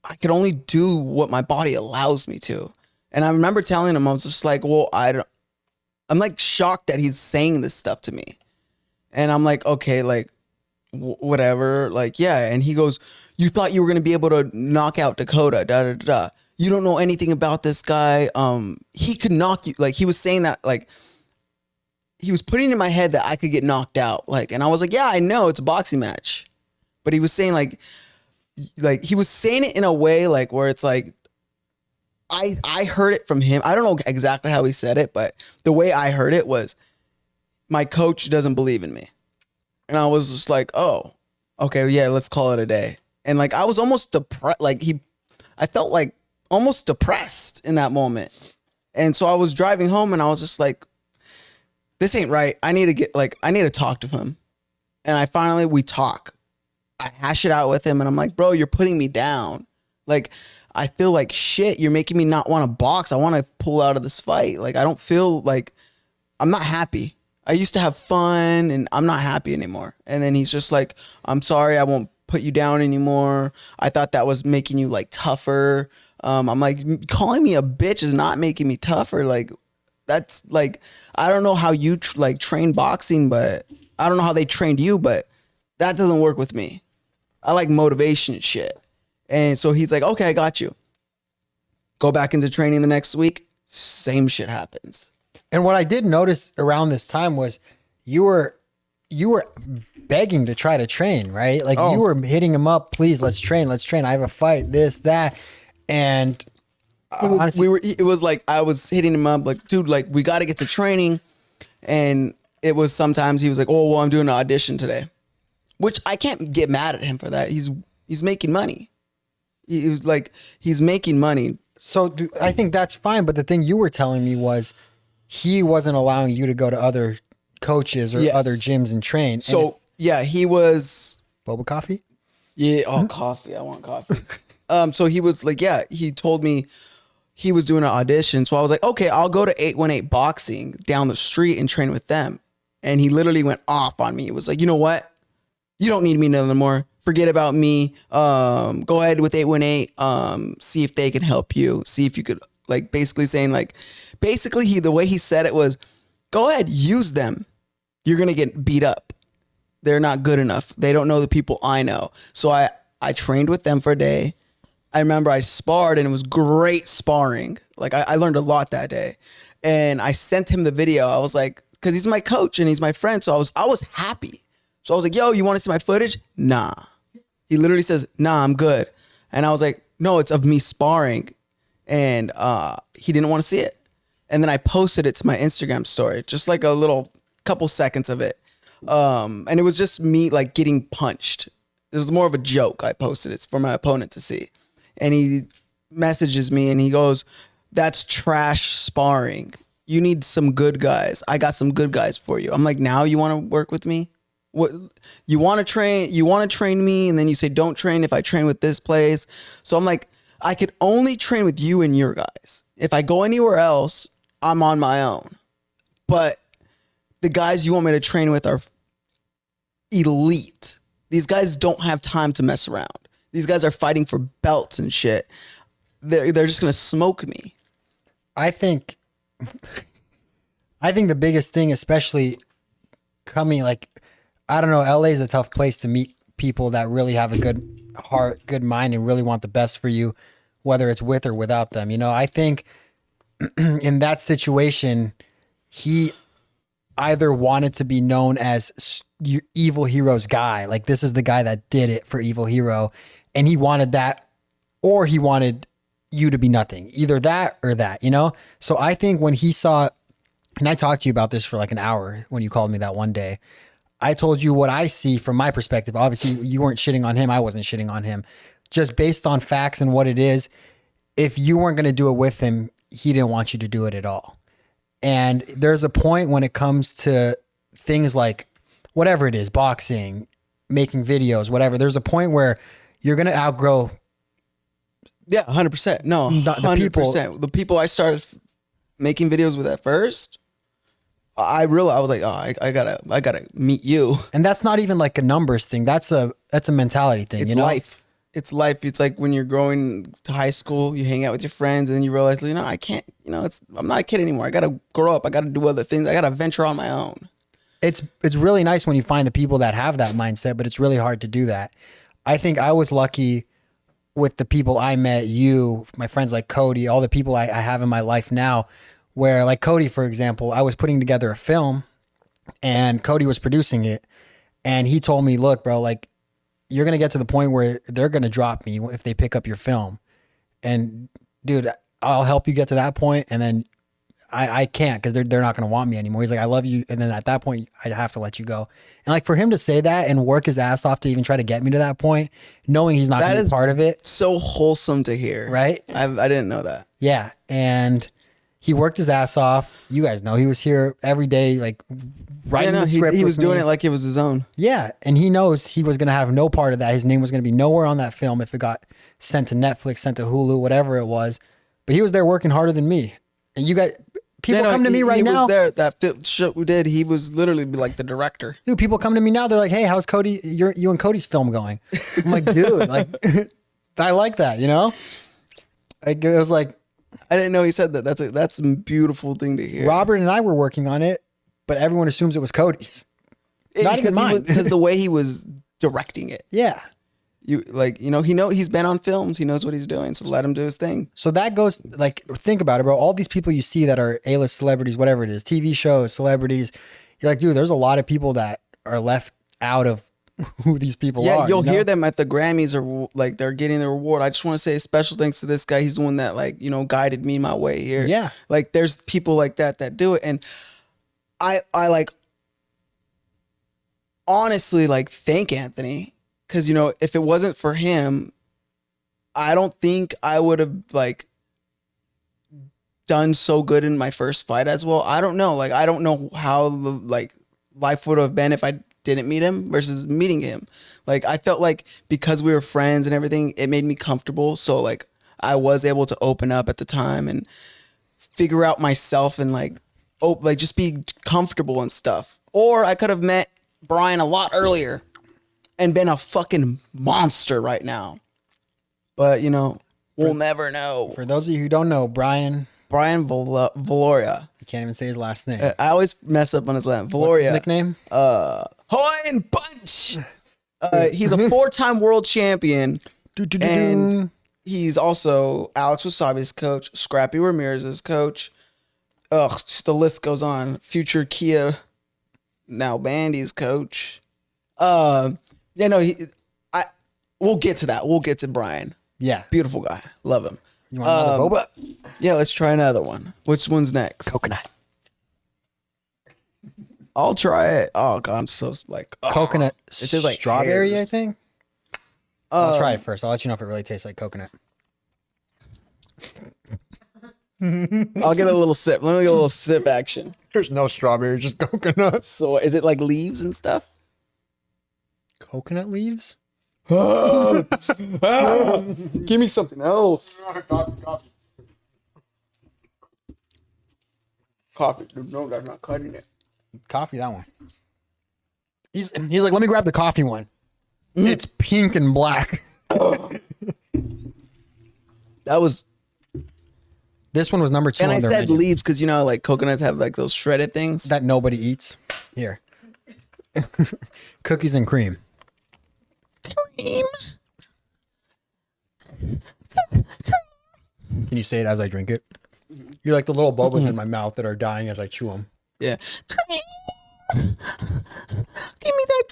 I can only do what my body allows me to. And I remember telling him, I was just like, well, I'm like shocked that he's saying this stuff to me. And I'm like, okay, like, whatever. Like, yeah. And he goes, you thought you were going to be able to knock out Dakota. Da, da, da, da. You don't know anything about this guy. He could knock you. Like, he was saying that, like, he was putting in my head that I could get knocked out. Like, and I was like, yeah, I know it's a boxing match. But he was saying like he was saying it in a way like where it's like, I heard it from him. I don't know exactly how he said it, but the way I heard it was, my coach doesn't believe in me. And I was just like, oh, okay, yeah, let's call it a day. And like, I was almost depressed. I felt like almost depressed in that moment. And so I was driving home and I was just like, this ain't right. I need to talk to him. And we talk. I hash it out with him and I'm like, bro, you're putting me down. Like, I feel like shit. You're making me not want to box. I want to pull out of this fight. Like, I don't feel like, I'm not happy. I used to have fun and I'm not happy anymore. And then he's just like, I'm sorry, I won't put you down anymore. I thought that was making you like tougher. I'm like, calling me a bitch is not making me tougher. Like, that's like, I don't know how you like train boxing, but I don't know how they trained you, but that doesn't work with me. I like motivation shit. And so he's like, okay, I got you. Go back into training the next week. Same shit happens. And what I did notice around this time was you were begging to try to train, right? Like you were hitting him up, please, let's train. I have a fight, this, that. And honestly, it was like, I was hitting him up like, dude, like we got to get to training. And it was sometimes he was like, oh, well, I'm doing an audition today, which I can't get mad at him for that. He's making money. He was like, he's making money. So I think that's fine. But the thing you were telling me was he wasn't allowing you to go to other coaches or other gyms and train. So yeah, he was Boba coffee. Yeah. Oh, coffee. I want coffee. So he was like, yeah, he told me he was doing an audition. So I was like, okay, I'll go to 818 Boxing down the street and train with them. And he literally went off on me. It was like, you know what? You don't need me no more. Forget about me. Go ahead with 818. See if they can help you. See if you could, like, basically saying like, basically the way he said it was, go ahead, use them. You're going to get beat up. They're not good enough. They don't know the people I know. So I trained with them for a day. I remember I sparred and it was great sparring. Like I learned a lot that day. And I sent him the video. I was like, cause he's my coach and he's my friend. So I was happy. So I was like, yo, you want to see my footage? Nah. He literally says, nah, I'm good. And I was like, no, it's of me sparring. And he didn't want to see it. And then I posted it to my Instagram story, just like a little couple seconds of it. And it was just me like getting punched. It was more of a joke. I posted it for my opponent to see. And he messages me and he goes, that's trash sparring. You need some good guys. I got some good guys for you. I'm like, now you want to work with me? What you want to train? You want to train me? And then you say, don't train if I train with this place. So I'm like, I could only train with you and your guys. If I go anywhere else, I'm on my own. But the guys you want me to train with are elite. These guys don't have time to mess around. These guys are fighting for belts and shit. They're just going to smoke me. I think the biggest thing, especially coming like, I don't know, LA is a tough place to meet people that really have a good heart, good mind, and really want the best for you, whether it's with or without them. You know, I think in that situation, he either wanted to be known as Evil Hero's guy. Like, this is the guy that did it for Evil Hero. And he wanted that, or he wanted you to be nothing. Either that or that, you know? So I think when he saw, and I talked to you about this for like an hour when you called me that one day, I told you what I see from my perspective. Obviously, you weren't shitting on him. I wasn't shitting on him. Just based on facts and what it is, if you weren't going to do it with him, he didn't want you to do it at all. And there's a point when it comes to things like whatever it is, boxing, making videos, whatever, there's a point where you're going to outgrow. Yeah, 100%. No, 100%. The people I started making videos with at first, I realized, I was like, oh, I gotta meet you. And that's not even like a numbers thing. That's a mentality thing. It's you know? life. It's life. It's like when you're going to high school, you hang out with your friends, and then you realize, you know, I can't. You know, I'm not a kid anymore. I gotta grow up. I gotta do other things. I gotta venture on my own. It's really nice when you find the people that have that mindset, but it's really hard to do that. I think I was lucky with the people I met, you, my friends like Cody, all the people I have in my life now, where like Cody, for example, I was putting together a film and Cody was producing it. And he told me, look, bro, like you're going to get to the point where they're going to drop me if they pick up your film. And dude, I'll help you get to that point. And then I can't, because they're not going to want me anymore. He's like, I love you. And then at that point, I'd have to let you go. And like for him to say that and work his ass off to even try to get me to that point, knowing he's not going to be part of it. So wholesome to hear. Right? I didn't know that. Yeah. And he worked his ass off. You guys know he was here every day, like writing the script. He was doing it like it was his own. Yeah. And he knows he was going to have no part of that. His name was going to be nowhere on that film if it got sent to Netflix, sent to Hulu, whatever it was. But he was there working harder than me. And you guys, People come to me right now. Was there that show we did. He was literally like the director. Dude, people come to me now. They're like, "Hey, how's Cody? You and Cody's film going?" I'm like, "Dude, like, I like that." You know, like it was like, I didn't know he said that. That's a beautiful thing to hear. Robert and I were working on it, but everyone assumes it was Cody's. Not even mine, because the way he was directing it. Yeah. He's been on films. He knows what he's doing. So let him do his thing. So that goes, like, think about it, bro. All these people you see that are A-list celebrities, whatever it is, TV shows, celebrities. You're like, dude, there's a lot of people that are left out of who these people are. Yeah, you'll hear them at the Grammys or like they're getting their award. I just want to say special thanks to this guy. He's the one that guided me my way here. Yeah. Like there's people like that do it. And I like honestly like thank Anthony. Because, if it wasn't for him, I don't think I would have, like, done so good in my first fight as well. I don't know. Like, I don't know how, life would have been if I didn't meet him versus meeting him. Like, I felt like because we were friends and everything, it made me comfortable. So, like, I was able to open up at the time and figure out myself and, just be comfortable and stuff. Or I could have met Brian a lot earlier and been a fucking monster right now. But, we'll never know. For those of you who don't know, Brian Valoria. You can't even say his last name. I always mess up on his last name. Valoria. What's his nickname? Hawaiian Punch. He's a 4-time world champion. And he's also Alex Wasabi's coach, Scrappy Ramirez's coach. The list goes on. Future Kia Nalbandi's coach. We'll get to that. We'll get to Brian. Yeah. Beautiful guy. Love him. You want another boba? Yeah, let's try another one. Which one's next? Coconut. I'll try it. Oh, God, I'm so Coconut. It tastes like strawberry, hairs. I think. I'll try it first. I'll let you know if it really tastes like coconut. I'll get a little sip. Let me get a little sip action. There's no strawberry, just coconut. So is it like leaves and stuff? Coconut leaves? Give me something else. Coffee. No, I'm not cutting it. Coffee, that one. He's like, let me grab the coffee one. It's pink and black. That was... This one was number 2 And on I their said menu. leaves because, like coconuts have like those shredded things. That nobody eats. Here. Cookies and cream. Creams. Can you say it as I drink it? You're like the little bubbles in my mouth that are dying as I chew them. Yeah. Cream. Give me that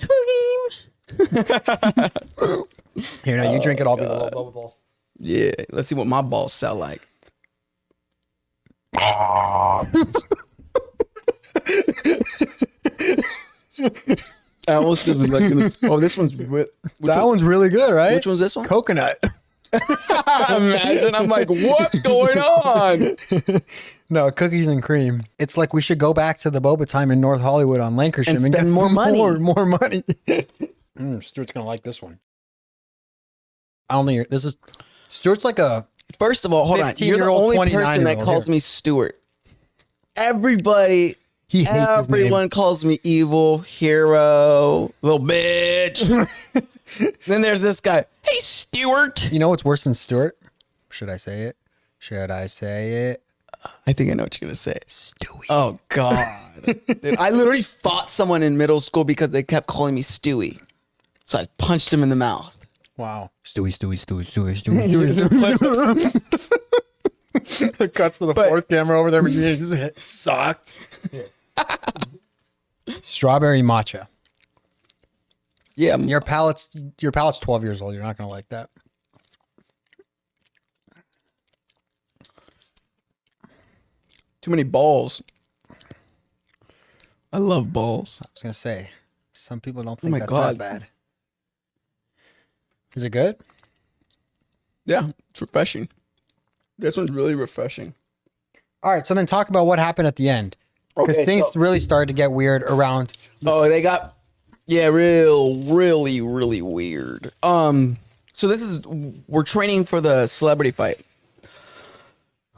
cream. Here, now you drink it. I'll be the little bubble balls. Yeah. Let's see what my balls sound like. I almost just like this one's That one's really good, right? Which one's this one? Coconut. Imagine I'm like, what's going on? No, cookies and cream. It's like we should go back to the boba time in North Hollywood on Lancashire and spend get more some money. More money. Stuart's gonna like this one. I don't think this is. Stuart's like a. First of all, hold on. You're the 15-year-old, only person that 29-year-old calls here. me Stuart. Everybody, He hates his name. everyone calls me evil, hero, little bitch. Then there's this guy. Hey, Stuart. You know what's worse than Stuart? Should I say it? Should I say it? I think I know what you're gonna say. Stewie. Oh God. Dude, I literally fought someone in middle school because they kept calling me Stewie. So I punched him in the mouth. Wow. Stewie. It cuts to the fourth camera over there. His head sucked. Strawberry matcha. Yeah. Your palate's 12 years old. You're not gonna like that. Too many balls. I love balls. I was gonna say, some people don't think my that's God. that bad. Is it good? Yeah, it's refreshing. This one's really refreshing. All right, so then talk about what happened at the end, because Okay, things so- really started to get weird around. Oh, they got really weird. So we're training for the celebrity fight.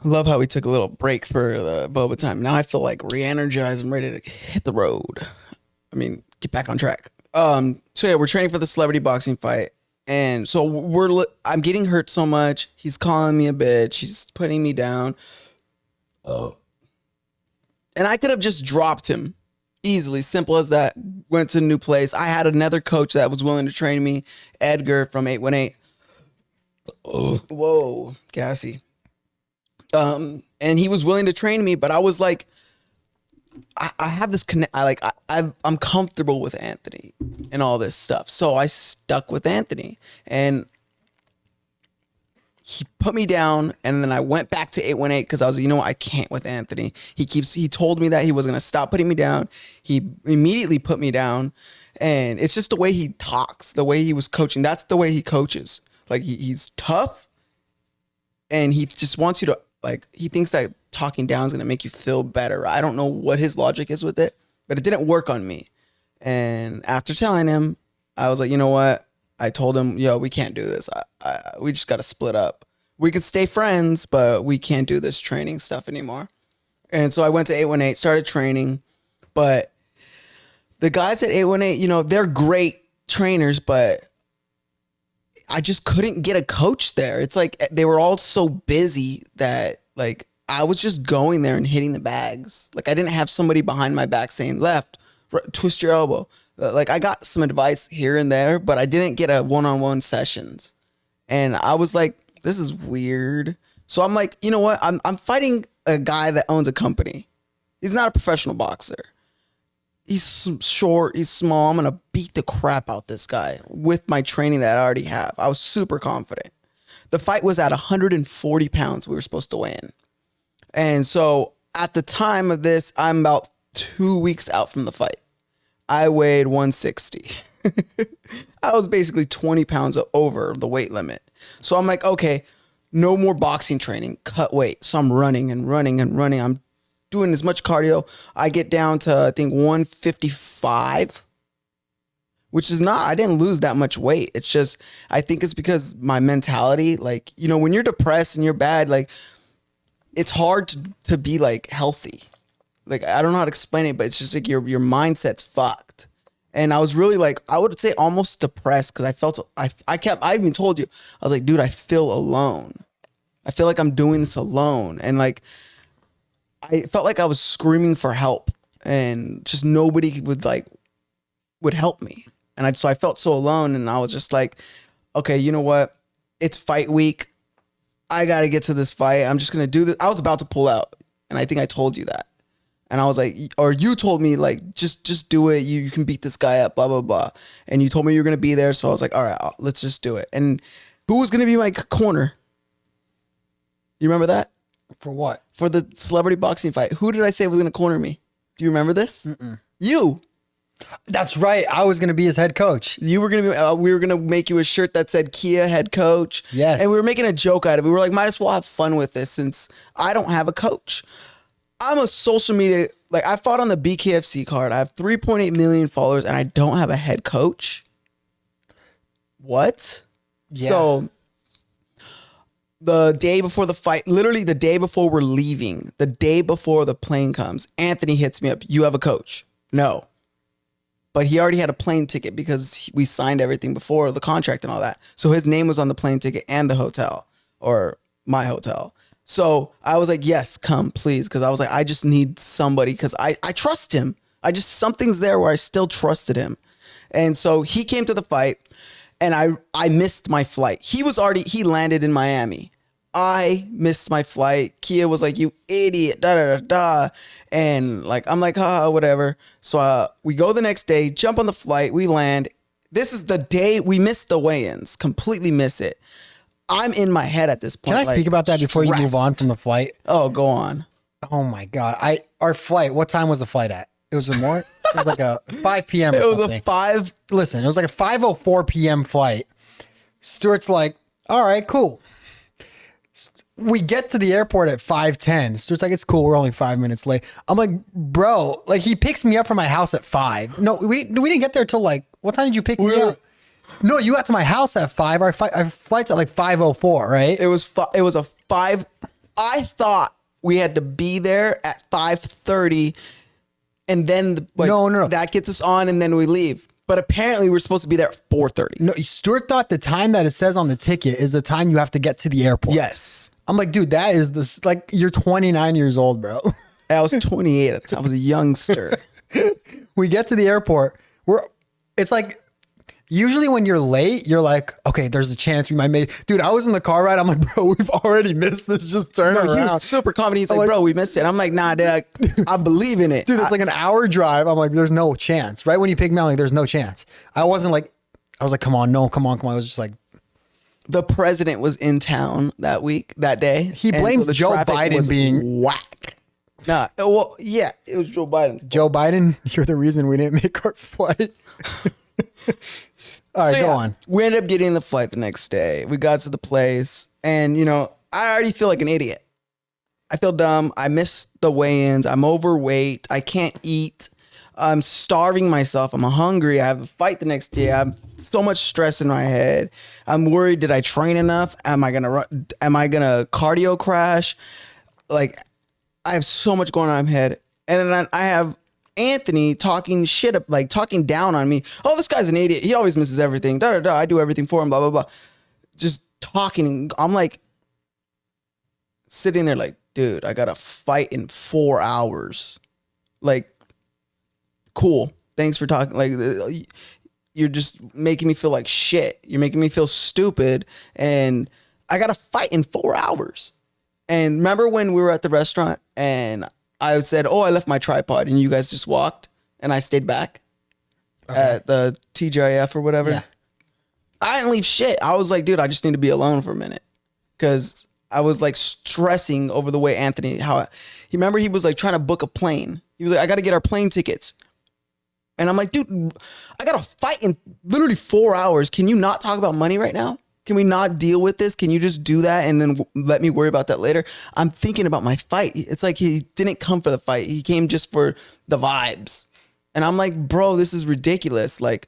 Love how we took a little break for the Boba time. Now I feel like re-energized. I'm ready to hit the road. I mean, get back on track. So yeah, we're training for the celebrity boxing fight. And so I'm getting hurt so much. He's calling me a bitch. He's putting me down. Oh. And I could have just dropped him easily. Simple as that. Went to a new place. I had another coach that was willing to train me, Edgar from 818. Oh. Whoa, gassy. And he was willing to train me, but I was like, I have this connect. I'm comfortable with Anthony and all this stuff, so I stuck with Anthony, and he put me down. And then I went back to 818 because I was, I can't with Anthony. He told me that he was gonna stop putting me down. He immediately put me down, and it's just the way he talks, the way he was coaching. That's the way he coaches. Like he's tough, and he just wants you to. Like, he thinks that talking down is going to make you feel better. I don't know what his logic is with it, but it didn't work on me. And after telling him, I was like, you know what? I told him, yo, we can't do this. We just got to split up. We could stay friends, but we can't do this training stuff anymore. And so I went to 818, started training. But the guys at 818, they're great trainers, but I just couldn't get a coach there. It's like they were all so busy that like I was just going there and hitting the bags. Like I didn't have somebody behind my back saying left, twist your elbow. Like I got some advice here and there, but I didn't get a one-on-one sessions. And I was like, this is weird. So I'm like, you know what? I'm fighting a guy that owns a company. He's not a professional boxer. He's short, he's small. I'm going to beat the crap out this guy with my training that I already have. I was super confident. The fight was at 140 pounds we were supposed to weigh in. And so at the time of this, I'm about 2 weeks out from the fight. I weighed 160. I was basically 20 pounds over the weight limit. So I'm like, okay, no more boxing training, cut weight. So I'm running and running and running. I'm doing as much cardio. I get down to, I think, 155, which is not, I didn't lose that much weight. It's just, I think it's because my mentality, like, when you're depressed and you're bad, like, it's hard to be like healthy. Like, I don't know how to explain it, but it's just like your mindset's fucked. And I was really like, I would say almost depressed because I felt, I even told you, I was like, dude, I feel alone. I feel like I'm doing this alone. And like, I felt like I was screaming for help and just nobody would help me. And so I felt so alone, and I was just like, okay, you know what? It's fight week. I got to get to this fight. I'm just going to do this. I was about to pull out, and I think I told you that. And I was like, or you told me like, just do it. You can beat this guy up, blah, blah, blah. And you told me you were going to be there. So I was like, all right, let's just do it. And who was going to be my corner? You remember that? For what? For the celebrity boxing fight. Who did I say was going to corner me? Do you remember this? Mm-mm. You. That's right. I was going to be his head coach. You were going to be, we were going to make you a shirt that said Kia head coach. Yes. And we were making a joke out of it. We were like, might as well have fun with this since I don't have a coach. I'm a social media, like I fought on the BKFC card. I have 3.8 million followers and I don't have a head coach. What? Yeah. So the day before the fight, literally the day before we're leaving, the day before the plane comes, Anthony hits me up. You have a coach? No. But he already had a plane ticket because we signed everything before the contract and all that. So his name was on the plane ticket and the hotel, or my hotel. So I was like, yes, come please. Cause I was like, I just need somebody. Cause I trust him. Something's there where I still trusted him. And so he came to the fight and I missed my flight. He landed in Miami. I missed my flight. Kia was like, you idiot, da, da, da, da. And like, I'm like, whatever. So we go the next day, jump on the flight, we land. This is the day we missed the weigh-ins, completely miss it. I'm in my head at this point. Can I speak about that before you move on from the flight? Oh, go on. Oh my God. Our flight, what time was the flight at? It was it was like a 5 p.m. It was something. Listen, it was like a 5:04 p.m. flight. Stuart's like, all right, cool. We get to the airport at 5:10. Stuart's like, it's cool. We're only 5 minutes late. I'm like, bro, like he picks me up from my house at 5. No, we didn't get there till like, what time did you pick me up? No, you got to my house at 5. Our flight's at like 5:04, right? It was a 5. I thought we had to be there at 5:30, and then No. that gets us on, and then we leave. But apparently, we're supposed to be there at 4:30. No, Stuart thought the time that it says on the ticket is the time you have to get to the airport. Yes. I'm like, dude, that is this, like, you're 29 years old, bro. I was 28 at the time. I was a youngster. We get to the airport. It's like, usually when you're late, you're like, okay, there's a chance we might make. Dude, I was in the car ride. I'm like, bro, we've already missed this. Just turn He around. was super confident. He's like, bro, we missed it. I'm like, nah, dude, I believe in it. Dude, it's like an hour drive. I'm like, there's no chance. Right when you pick me up, I'm like, there's no chance. I was like, come on. I was just like. The president was in town that day. He blames Joe Biden being whack. Nah, well, yeah, it was Joe Biden. Joe Biden, you're the reason we didn't make our flight. All right, go on. We ended up getting the flight the next day. We got to the place, and I already feel like an idiot. I feel dumb. I missed the weigh-ins. I'm overweight. I can't eat. I'm starving myself. I'm hungry. I have a fight the next day. I have so much stress in my head. I'm worried. Did I train enough? Am I gonna cardio crash? Like, I have so much going on in my head, and then I have Anthony talking shit up, like talking down on me. Oh, this guy's an idiot. He always misses everything. Da da da. I do everything for him. Blah blah blah. Just talking. I'm like sitting there, like, dude, I got to fight in 4 hours. Like, cool. Thanks for talking. Like, you're just making me feel like shit. You're making me feel stupid, and I got to fight in 4 hours. And remember when we were at the restaurant and I said, oh, I left my tripod, and you guys just walked and I stayed back at the TGIF or whatever. Yeah. I didn't leave shit. I was like, dude, I just need to be alone for a minute. Cause I was like stressing over the way Anthony, he was like trying to book a plane. He was like, I got to get our plane tickets. And I'm like, dude, I got to fight in literally 4 hours. Can you not talk about money right now? Can we not deal with this? Can you just do that and then let me worry about that later? I'm thinking about my fight. It's like he didn't come for the fight. He came just for the vibes. And I'm like, bro, this is ridiculous. Like,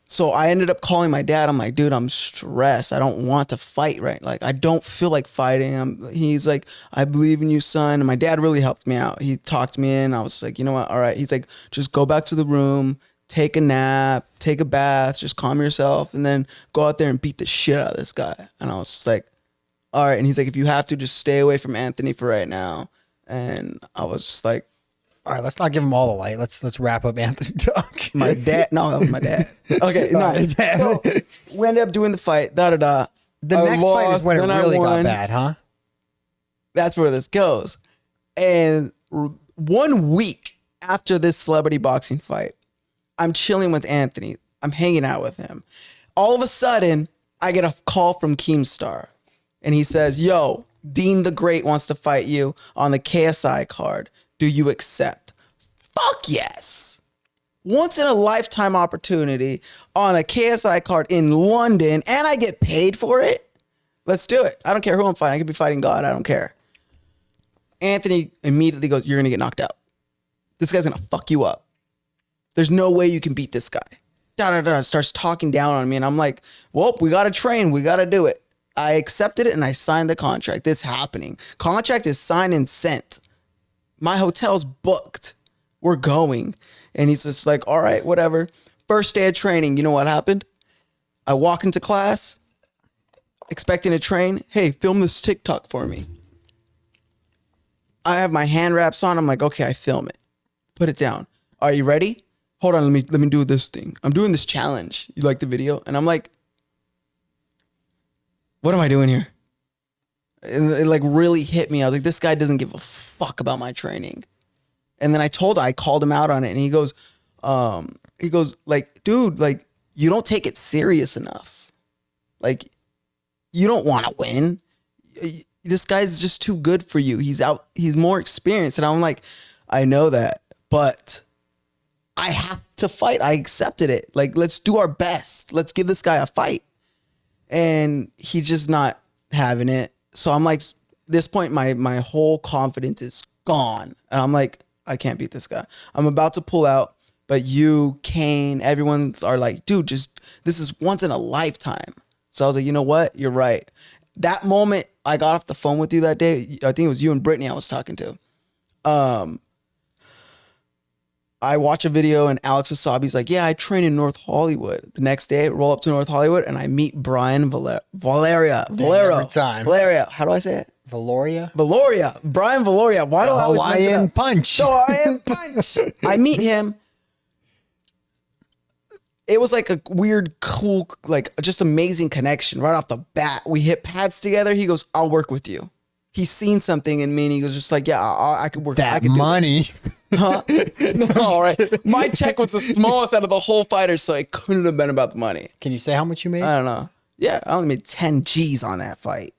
so I ended up calling my dad. I'm like, dude, I'm stressed. I don't want to fight, right? Like, I don't feel like fighting. He's like, I believe in you, son. And my dad really helped me out. He talked me in. I was like, you know what? All right. He's like, just go back to the room. Take a nap, take a bath, just calm yourself, and then go out there and beat the shit out of this guy. And I was just like, all right. And he's like, if you have to, just stay away from Anthony for right now. And I was just like, all right, let's not give him all the light. Let's wrap up Anthony talk. My dad. No, that was my dad. Okay, no. So we ended up doing the fight. Da da da. The next fight is when it really got bad, huh? That's where this goes. And 1 week after this celebrity boxing fight, I'm chilling with Anthony. I'm hanging out with him. All of a sudden, I get a call from Keemstar. And he says, yo, Dean the Great wants to fight you on the KSI card. Do you accept? Fuck yes. Once in a lifetime opportunity on a KSI card in London, and I get paid for it. Let's do it. I don't care who I'm fighting. I could be fighting God. I don't care. Anthony immediately goes, you're going to get knocked out. This guy's going to fuck you up. There's no way you can beat this guy. Starts talking down on me. And I'm like, well, we got to train. We got to do it. I accepted it and I signed the contract. It's happening. Contract is signed and sent. My hotel's booked. We're going. And he's just like, all right, whatever. First day of training, you know what happened? I walk into class, expecting to train. Hey, film this TikTok for me. I have my hand wraps on. I'm like, okay, I film it. Put it down. Are you ready? Hold on, let me do this thing. I'm doing this challenge. You like the video? And I'm like, what am I doing here? And it like really hit me. I was like, this guy doesn't give a fuck about my training. And then I called him out on it. And he goes, like, dude, like, you don't take it serious enough. Like, you don't want to win. This guy's just too good for you. He's more experienced. And I'm like, I know that, but I have to fight. I accepted it. Like, let's do our best. Let's give this guy a fight. And he's just not having it. So I'm like, this point, my whole confidence is gone. And I'm like, I can't beat this guy. I'm about to pull out, but you, Kane, everyone's are like, dude, this is once in a lifetime. So I was like, you know what? You're right. That moment I got off the phone with you that day. I think it was you and Brittany I was talking to. I watch a video and Alex Wasabi's like, yeah, I train in North Hollywood. The next day, I roll up to North Hollywood and I meet Brian Valeria. Every time. Valeria. How do I say it? Brian Valoria. Why do I always mess it Hawaiian up? Punch. Hawaiian Punch. I meet him. It was like a weird, cool, like just amazing connection right off the bat. We hit pads together. He goes, I'll work with you. He's seen something in me and he goes just like, yeah, I could work. That I could money. Huh? No, all right. My check was the smallest out of the whole fighters, so it couldn't have been about the money. Can you say how much you made? I don't know. Yeah, I only made 10 G's on that fight.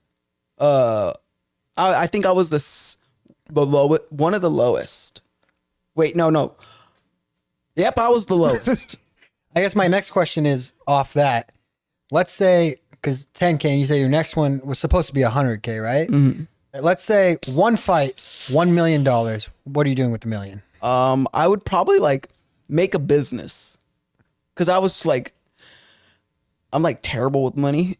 I think I was the lowest, one of the lowest. Wait, no. Yep, I was the lowest. I guess my next question is off that. Let's say, because 10K, and you say your next one was supposed to be 100K, right? Mm-hmm. Let's say one fight, $1 million. What are you doing with the million? I would probably like make a business, because I was like, I'm like terrible with money.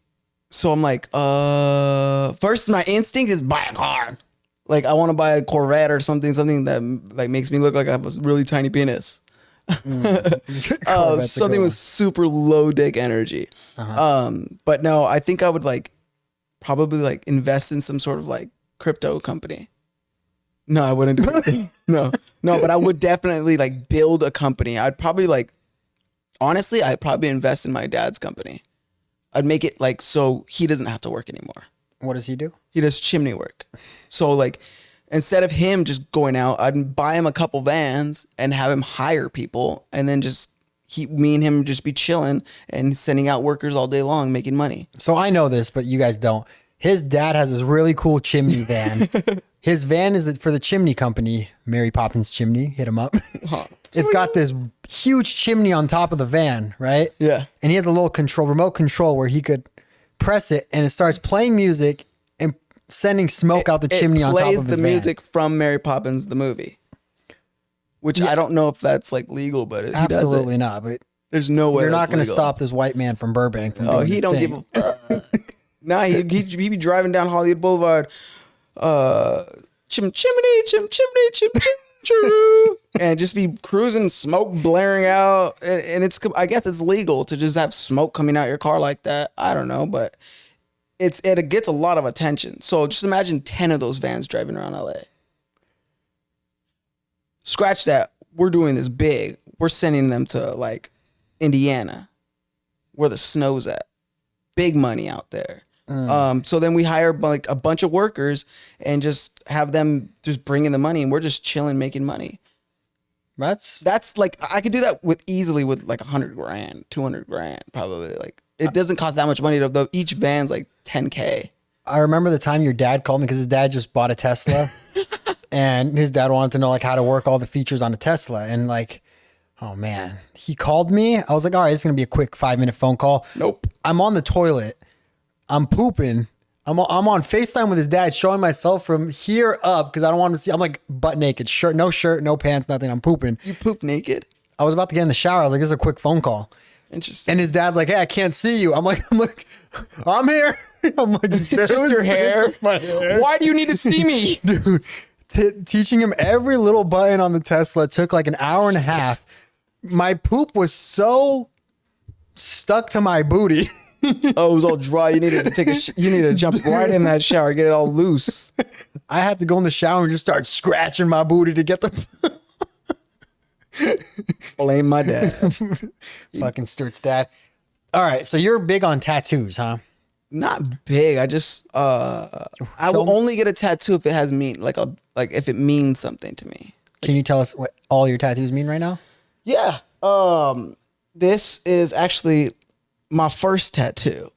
So I'm like, first my instinct is buy a car. Like I want to buy a Corvette or something that like makes me look like I have a really tiny penis. Something with super low dick energy. But no, I think I would like probably like invest in some sort of like crypto company. No, I wouldn't do it. No, but I would definitely like build a company. I'd probably like, honestly, I'd probably invest in my dad's company. I'd make it like so he doesn't have to work anymore. What does he do? He does chimney work. So like instead of him just going out, I'd buy him a couple vans and have him hire people, and then just me and him just be chilling and sending out workers all day long, making money. So I know this, but you guys don't. His dad has this really cool chimney van. His van is for the chimney company, Mary Poppins Chimney. Hit him up. It's got this huge chimney on top of the van, right? Yeah. And he has a little remote control where he could press it and it starts playing music and sending smoke out the chimney on top of his van. It plays the music from Mary Poppins the movie, which I don't know if that's like legal, but absolutely not. But there's no way you're not going to stop this white man from Burbank. From doing he don't give a fuck. Nah, he be driving down Hollywood Boulevard, chimney, and just be cruising, smoke blaring out, and it's, I guess it's legal to just have smoke coming out your car like that. I don't know, but it gets a lot of attention. So just imagine 10 of those vans driving around LA. Scratch that. We're doing this big. We're sending them to like Indiana, where the snow's at. Big money out there. So then we hire like a bunch of workers and just have them just bring in the money, and we're just chilling, making money. That's like, I could do that easily with like $100,000, $200,000, probably. Like it doesn't cost that much money though. Each van's like 10K. I remember the time your dad called me because his dad just bought a Tesla and his dad wanted to know like how to work all the features on a Tesla. And like, oh man, he called me. I was like, all right, it's going to be a quick 5-minute phone call. Nope. I'm on the toilet. I'm pooping. I'm on FaceTime with his dad, showing myself from here up because I don't want him to see. I'm like butt naked, no shirt, no pants, nothing. I'm pooping. You poop naked? I was about to get in the shower. I was like, this is a quick phone call. Interesting. And his dad's like, hey, I can't see you. I'm like, I'm here. I'm like, just your hair. My hair. Why do you need to see me? Dude, teaching him every little button on the Tesla took like an hour and a half. My poop was so stuck to my booty. Oh, it was all dry. You needed to you needed to jump right in that shower, get it all loose. I had to go in the shower and just start scratching my booty to get the blame my dad. Fucking Stuart's dad. All right, so you're big on tattoos, huh? Not big. I just I will only get a tattoo if it has if it means something to me. Can you tell us what all your tattoos mean right now? Yeah. This is actually my first tattoo.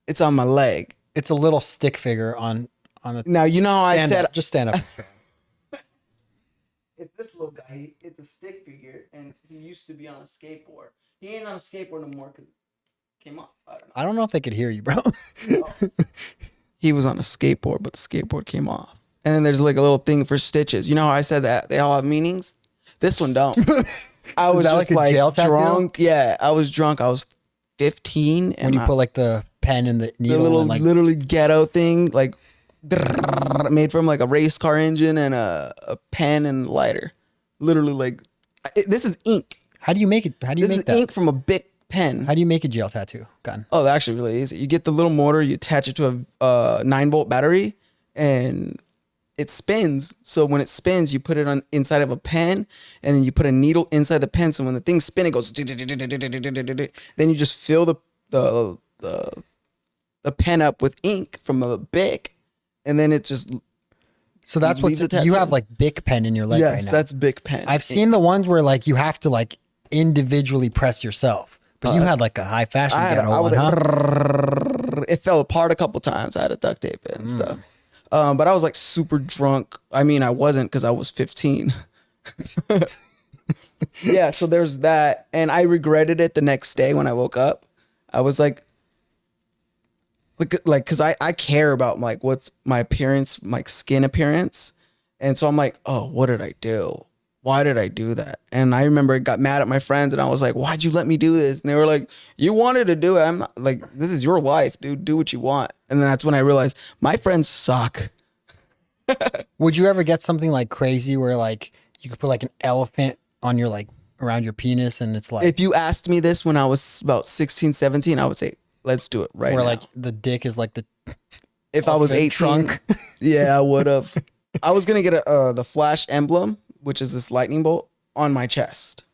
It's on my leg. It's a little stick figure on the. Now you know how I said just stand up. It's this little guy. It's a stick figure, and he used to be on a skateboard. He ain't on a skateboard no more because it came off. I don't know if they could hear you, bro. He was on a skateboard, but the skateboard came off. And then there's like a little thing for stitches. You know how I said that they all have meanings? This one don't. I was just like drunk. Yeah, I was drunk. I was 15, and when you put like the pen and the needle, the little and like literally ghetto thing, like made from like a race car engine and a pen and lighter. Literally, like this is ink. How do you make it? How do you This make is that? ink from a Bic pen. How do you make a gel tattoo gun? Oh, that's actually really easy. You get the little motor, you attach it to a 9-volt battery, and it spins. So when it spins, you put it on inside of a pen, and then you put a needle inside the pen. So when the thing's spinning, it goes. Then you just fill the pen up with ink from a Bic, and then it just. So that's what you have, like Bic pen in your leg right now. Yes, that's Bic pen. I've seen the ones where like you have to like individually press yourself, but you had like a high fashion ghetto one, huh? It fell apart a couple times. I had to duct tape it and stuff. But I was like super drunk. I mean, I wasn't because I was 15. Yeah, so there's that. And I regretted it the next day when I woke up. I was like because I care about like what's my appearance, my skin appearance. And so I'm like, oh, what did I do? Why did I do that? And I remember I got mad at my friends and I was like, why'd you let me do this? And they were like, you wanted to do it. I'm not like, this is your life, dude. Do what you want. And then that's when I realized my friends suck. Would you ever get something like crazy where like you could put like an elephant on your like around your penis and it's like If you asked me this when I was about 16, 17, I would say, let's do it right now. where like the dick is like the If I was elephant 18, trunk. yeah, I would have. I was going to get the Flash emblem, which is this lightning bolt, on my chest.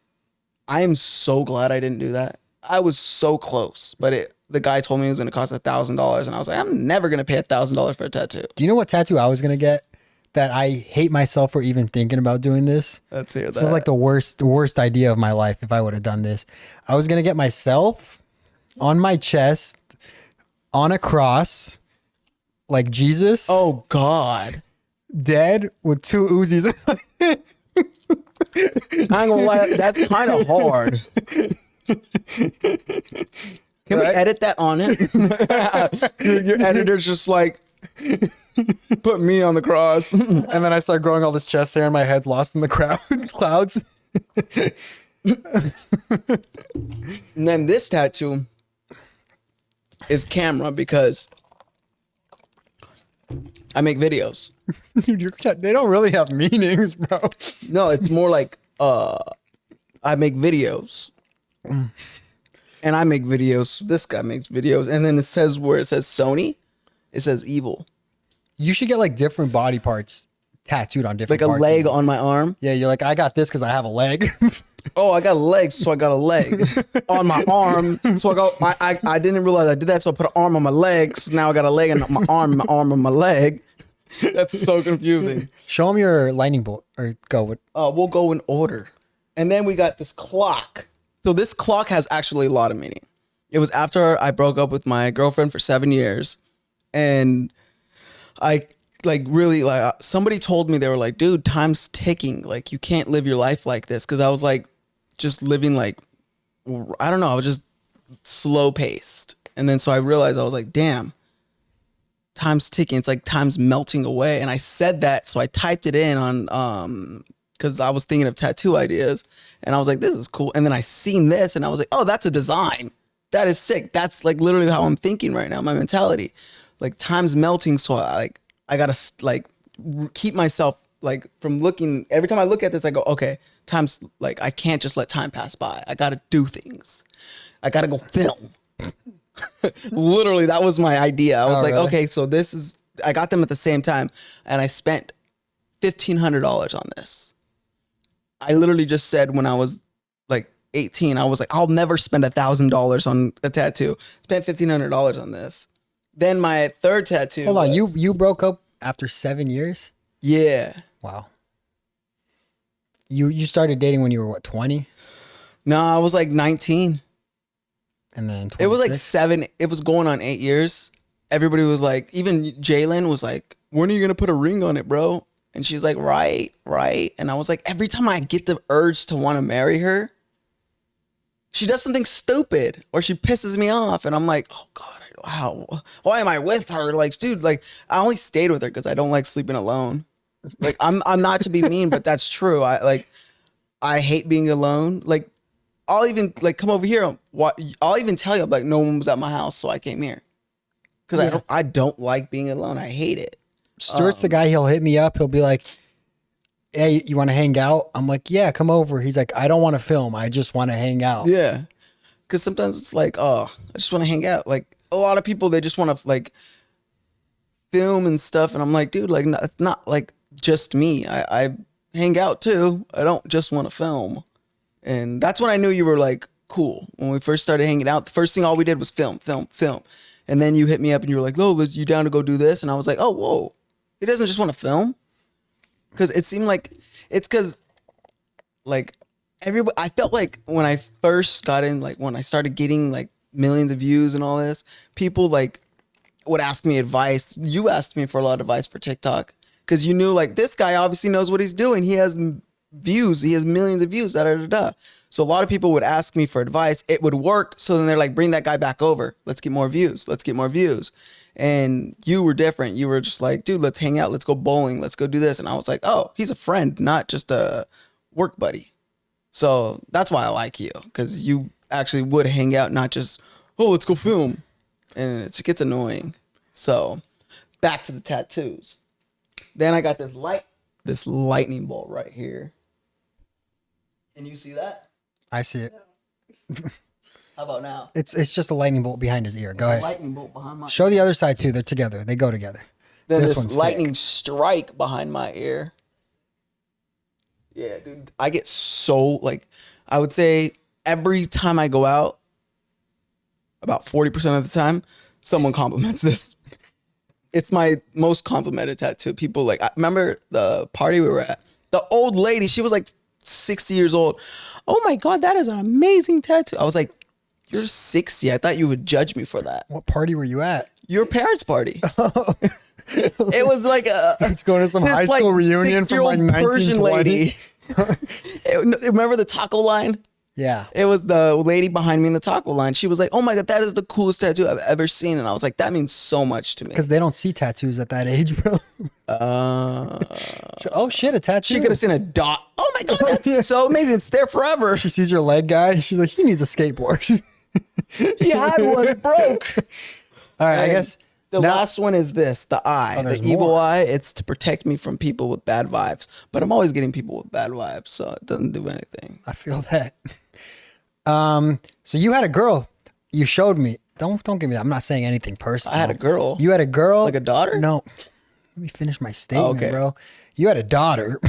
I am so glad I didn't do that. I was so close, but the guy told me it was going to cost $1,000, and I was like, I'm never going to pay $1,000 for a tattoo. Do you know what tattoo I was gonna get that I hate myself for even thinking about doing this? Let's hear that. This is like the worst idea of my life if I would have done this. I was gonna get myself on my chest on a cross, like Jesus. Oh, God. Dead with 2 Uzis. I ain't gonna lie, that's kind of hard. Can we edit that on it? your editor's just like, put me on the cross. And then I start growing all this chest hair and my head's lost in the clouds. And then this tattoo is camera because I make videos. They don't really have meanings, bro. No, it's more like I make videos. And I make videos. This guy makes videos. And then it says where it says Sony, it says evil. You should get like different body parts tattooed on different Like a parts. leg on my arm. Yeah, you're like, I got this because I have a leg. Oh, I got a leg, so I got a leg on my arm. So I didn't realize I did that, so I put an arm on my leg. So now I got a leg and my arm on my leg. That's so confusing. Show them your lightning bolt or go with. We'll go in order. And then we got this clock. So this clock has actually a lot of meaning. It was after I broke up with my girlfriend for 7 years. And I really somebody told me, they were like, dude, time's ticking. Like you can't live your life like this. Cause I was like just living like, I don't know. I was just slow paced. And then so I realized I was like, damn, time's ticking. It's like time's melting away. And I said that. So I typed it in on, cause I was thinking of tattoo ideas and I was like, this is cool. And then I seen this and I was like, oh, that's a design. That is sick. That's like literally how I'm thinking right now. My mentality, like time's melting. So I gotta like keep myself like from looking. Every time I look at this, I go, okay, time's like, I can't just let time pass by. I gotta do things. I gotta go film. Literally, that was my idea. I was like, really? okay, so this is, I got them at the same time and I spent $1,500 on this. I literally just said when I was like 18, I was like, I'll never spend $1,000 on a tattoo. Spent $1,500 on this. Then my third tattoo. Hold on, you broke up after 7 years? Yeah. Wow. You started dating when you were what, 20? No, I was like 19. And then 26? It was like 7. It was going on 8 years. Everybody was like, even Jalen was like, when are you going to put a ring on it, bro? And she's like, right. And I was like, every time I get the urge to want to marry her, she does something stupid or she pisses me off. And I'm like, oh God, wow, why am I with her? Like, dude, like I only stayed with her because I don't like sleeping alone. Like I'm not to be mean, but that's true. I hate being alone. Like I'll even like come over here. I'll even tell you, like no one was at my house, so I came here. Because I don't like being alone. I hate it. Stuart's the guy. He'll hit me up. He'll be like, "Hey, you want to hang out?" I'm like, "Yeah, come over." He's like, "I don't want to film. I just want to hang out." Yeah. Because sometimes it's like, oh, I just want to hang out. Like a lot of people, they just want to like film and stuff. And I'm like, dude, like not like just me. I hang out too. I don't just want to film. And that's when I knew you were like cool. When we first started hanging out, the first thing all we did was film. And then you hit me up and you were like, "Oh, you down to go do this?" And I was like, "Oh, whoa. He doesn't just want to film." Because it seemed like it's because like everybody, I felt like when I first got in, like when I started getting like millions of views and all this, people like would ask me advice. You asked me for a lot of advice for TikTok because you knew like this guy obviously knows what he's doing. He has views. He has millions of views. Da, da, da, da. So a lot of people would ask me for advice. It would work. So then they're like, bring that guy back over. Let's get more views. Let's get more views. And you were different. You were just like, dude, let's hang out. Let's go bowling. Let's go do this. And I was like, oh, he's a friend, not just a work buddy. So that's why I like you, because you actually would hang out, not just, oh, let's go film. And it gets annoying. So back to the tattoos. Then I got this lightning bolt right here. Can you see that? I see it. How about now? It's just a lightning bolt behind his ear. Go ahead. Lightning bolt behind my Show the other side too. They're together. They go together. Then This this one's lightning strike behind my ear. Yeah, dude. I get so like, I would say every time I go out, about 40% of the time, someone compliments this. It's my most complimented tattoo. People like, I remember the party we were at. The old lady, she was like 60 years old. "Oh my God, that is an amazing tattoo." I was like, "You're 60. I thought you would judge me for that." What party were you at? Your parents' party. It was like a. It's going to some high like school reunion from like 60-year-old Persian 1920. lady. Remember the taco line? Yeah. It was the lady behind me in the taco line. She was like, "Oh my God, that is the coolest tattoo I've ever seen." And I was like, that means so much to me. Because they don't see tattoos at that age, bro. Oh shit, a tattoo. She could have seen a dot. Oh my God, that's so amazing. It's there forever. She sees your leg guy. She's like, he needs a skateboard. He had one. It broke. All right, I guess The now- last one is this, the eye, Oh, the there's evil more. eye. It's to protect me from people with bad vibes. But I'm always getting people with bad vibes, so it doesn't do anything. I feel that. So you had a girl. You showed me. Don't give me that. I'm not saying anything personal. I had a girl. You had a girl. Like a daughter? No. Let me finish my statement, okay. bro. You had a daughter.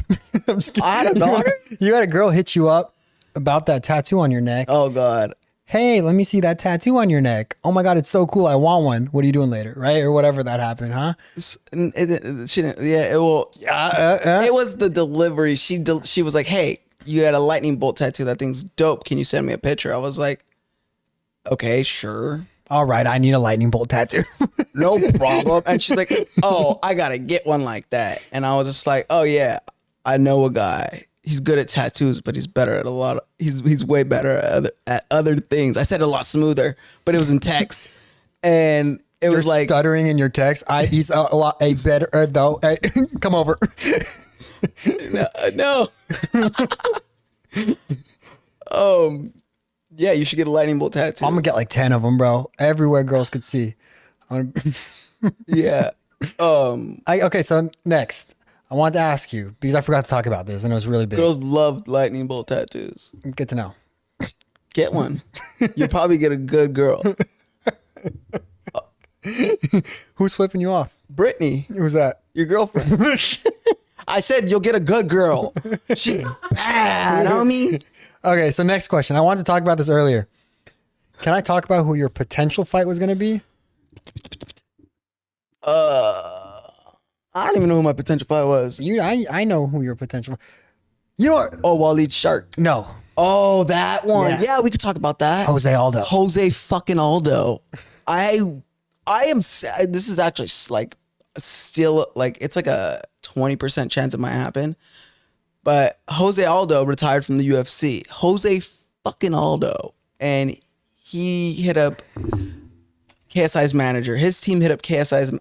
I'm just kidding. I had a daughter? You had a girl hit you up about that tattoo on your neck. Oh God. Hey, let me see that tattoo on your neck. Oh my God, it's so cool. I want one. What are you doing later? Right? Or whatever that happened, huh? She didn't, yeah, it will. It was the delivery. She was like, "Hey, you had a lightning bolt tattoo. That thing's dope. Can you send me a picture?" I was like, "Okay, sure." All right, I need a lightning bolt tattoo. No problem. And she's like, "Oh, I gotta get one like that." And I was just like, "Oh yeah, I know a guy. He's good at tattoos, but he's better at a lot of. He's way better at other things." I said it a lot smoother, but it was in text, and it You're was like stuttering in your text. He's a lot better though. Hey, come over. no. Yeah, you should get a lightning bolt tattoo. I'm gonna get like 10 of them, bro. Everywhere girls could see. Yeah. Okay, so next, I wanted to ask you because I forgot to talk about this and it was really big. Girls love lightning bolt tattoos. Good to know. Get one. You'll probably get a good girl. Who's flipping you off? Brittany, Who's that? your girlfriend. I said you'll get a good girl. She's bad, homie. Okay, so next question. I wanted to talk about this earlier. Can I talk about who your potential fight was gonna be? I don't even know who my potential fight was. I know who your potential. You know what? Oh, Waleed Shark. No, Oh, that one. Yeah. Yeah, we could talk about that. Jose Aldo. Jose fucking Aldo. I am. This is actually like still like it's like a 20% chance it might happen. But Jose Aldo retired from the UFC. Jose fucking Aldo, and he hit up KSI's manager. His team hit up KSI's.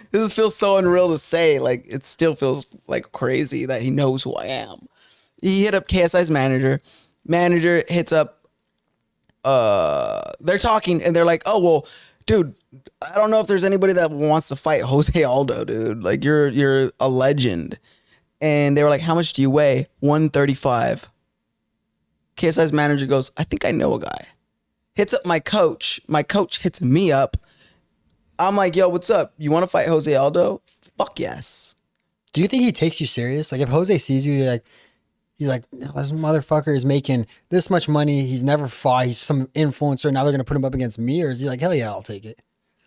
This feels so unreal to say. Like it still feels like crazy that he knows who I am. He hit up KSI's manager. Manager hits up. They're talking and they're like, "Oh well, dude, I don't know if there's anybody that wants to fight Jose Aldo, dude. Like you're a legend. And they were like, how much do you weigh? 135. KSI's manager goes, I think I know a guy. Hits up my coach. My coach hits me up. I'm like, yo, what's up? You want to fight Jose Aldo? Fuck yes. Do you think he takes you serious? Like if Jose sees you, he's like, no, this motherfucker is making this much money. He's never fought. He's some influencer. Now they're going to put him up against me. Or is he like, hell yeah, I'll take it?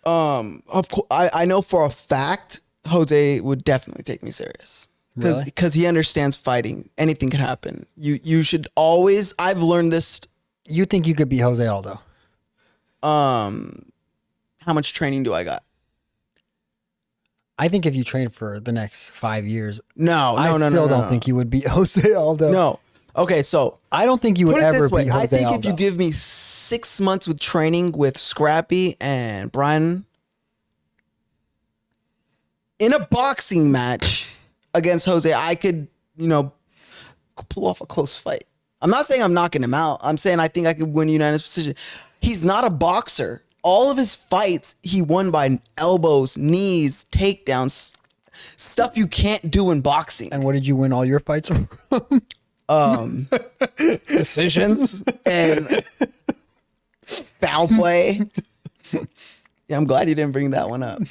Of course, I know for a fact Jose would definitely take me serious. Because he understands fighting. Anything can happen. You should always, I've learned this. You think you could beat Jose Aldo? How much training do I got? I think if you train for the next 5 years, I still don't think you would beat Jose Aldo. No. Okay, so I don't think you would ever beat Jose Aldo. I think if you give me 6 months with training with Scrappy and Brian in a boxing match against Jose, I could, pull off a close fight. I'm not saying I'm knocking him out. I'm saying I think I could win a unanimous decision. He's not a boxer. All of his fights, he won by elbows, knees, takedowns, stuff you can't do in boxing. And what did you win all your fights from? Decisions and foul play. Yeah, I'm glad you didn't bring that one up.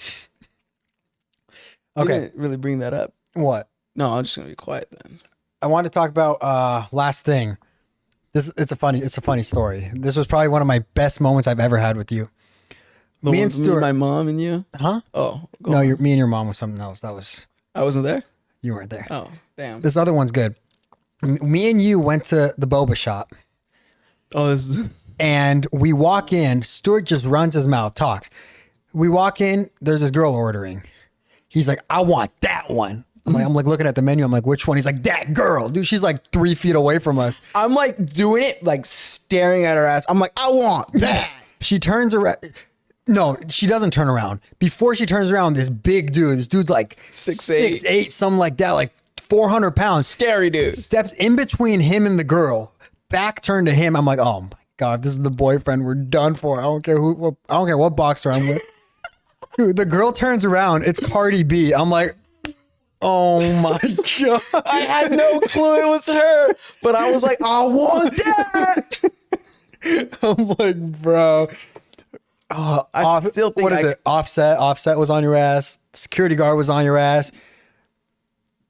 Okay. You didn't really bring that up. What? No, I'm just gonna be quiet then. I want to talk about last thing. It's a funny story. This was probably one of my best moments I've ever had with you. Me and Stuart, my mom and you. Huh? Oh, no, me and your mom was something else. I wasn't there. You weren't there. Oh, damn. This other one's good. Me and you went to the Boba shop. Oh, and we walk in. Stuart just runs his mouth, talks. We walk in. There's this girl ordering. He's like, I want that one. I'm like looking at the menu. I'm like, which one? He's like, that girl, dude. She's like 3 feet away from us. I'm like doing it, like staring at her ass. I'm like, I want that. She turns around. No, she doesn't turn around. Before she turns around, this dude's like 6'8", something like that, like 400 pounds. Scary dude. Steps in between him and the girl. Back turned to him. I'm like, oh my God, this is the boyfriend. We're done for. I don't care what boxer I'm with. Dude, the girl turns around. It's Cardi B. I'm like, oh my God. I had no clue it was her, but I was like, I want that. I'm like, bro. I still think Offset was on your ass. Security guard was on your ass.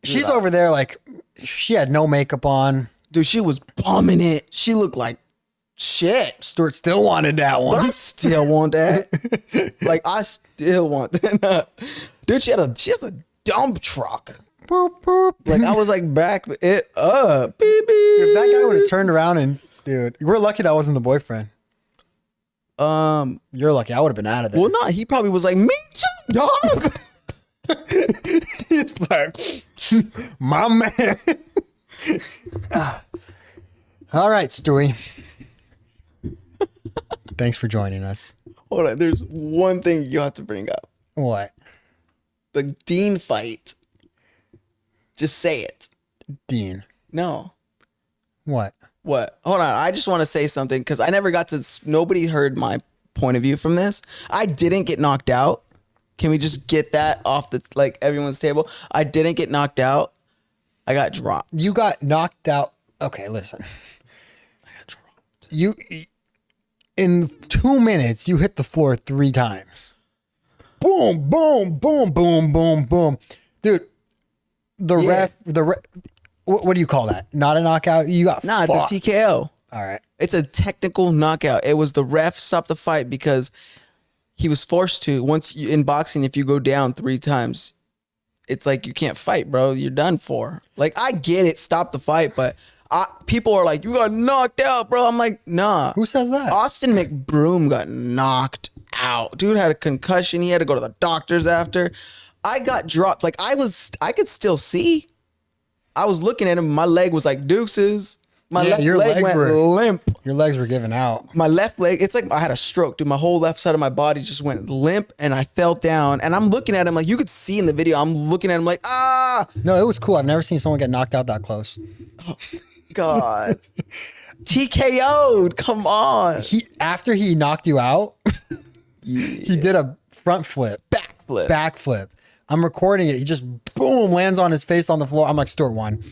She's over there like she had no makeup on. Dude, she was bombing it. She looked like shit. Stuart still wanted that one. But I still want that. Like I still want that. Dude, she has a dump truck. Boop, boop. Like I was like, back it up. Beep, beep. If that guy would have turned around and dude, we're lucky that wasn't the boyfriend. You're lucky. I would have been out of there. Well, no, he probably was like, me too, dog. He's like, my man. All right, Stewie. Thanks for joining us. Hold on. There's one thing you have to bring up. What? The Dean fight. Just say it. Dean. No. What? What? Hold on. I just want to say something because I never got to. Nobody heard my point of view from this. I didn't get knocked out. Can we just get that off the everyone's table? I didn't get knocked out. I got dropped. You got knocked out. Okay, listen. I got dropped. In 2 minutes, you hit the floor 3 times. Boom, boom, boom, boom, boom, boom. Dude, the ref, what do you call that? Not a knockout? You got Nah, it's a TKO. All right. It's a technical knockout. It was the ref stopped the fight because he was forced to. In boxing, if you go down 3 times, it's like you can't fight, bro. You're done for. Like, I get it, stop the fight, but people are like, you got knocked out, bro. I'm like, nah. Who says that? Austin McBroom got knocked out. Dude had a concussion. He had to go to the doctors after. I got dropped. Like, I could still see. I was looking at him. My leg was like deuces. My left leg went limp. Your legs were giving out. My left leg, it's like I had a stroke, dude. My whole left side of my body just went limp and I fell down. And I'm looking at him like you could see in the video. I'm looking at him like, ah. No, it was cool. I've never seen someone get knocked out that close. Oh, God. TKO'd. Come on. After he knocked you out, He did a front flip. Backflip. I'm recording it. He just boom lands on his face on the floor. I'm like, Stuart won.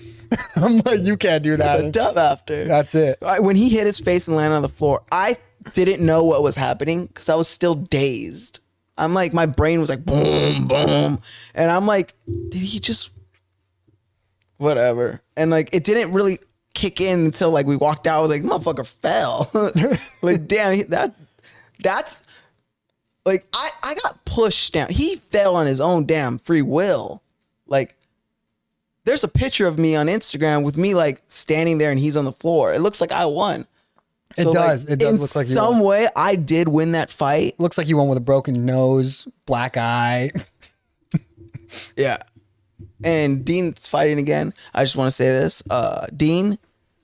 I'm like, you can't do that. It's a dub after. That's it. When he hit his face and landed on the floor, I didn't know what was happening because I was still dazed. I'm like, my brain was like, boom, boom. And I'm like, did he just, whatever. And like, it didn't really kick in until like we walked out. I was like, motherfucker fell. Like, damn, that's like, I got pushed down. He fell on his own damn free will. Like, there's a picture of me on Instagram with me like standing there and he's on the floor. It looks like I won. So, it does look like you won. In some way, I did win that fight. Looks like you won with a broken nose, black eye. Yeah. And Dean's fighting again. I just want to say this. Dean,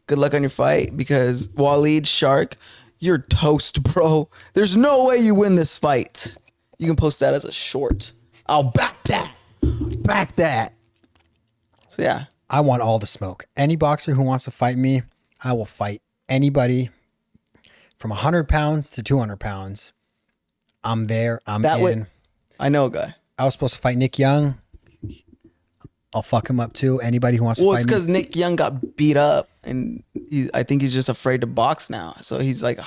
good luck on your fight because Waleed Shark, you're toast, bro. There's no way you win this fight. You can post that as a short. I'll back that. Back that. So, yeah. I want all the smoke. Any boxer who wants to fight me, I will fight anybody from 100 pounds to 200 pounds. I'm there. I'm in. I know a guy. I was supposed to fight Nick Young. I'll fuck him up too. Anybody who wants to fight me. Well, it's because Nick Young got beat up and I think he's just afraid to box now. So he's like,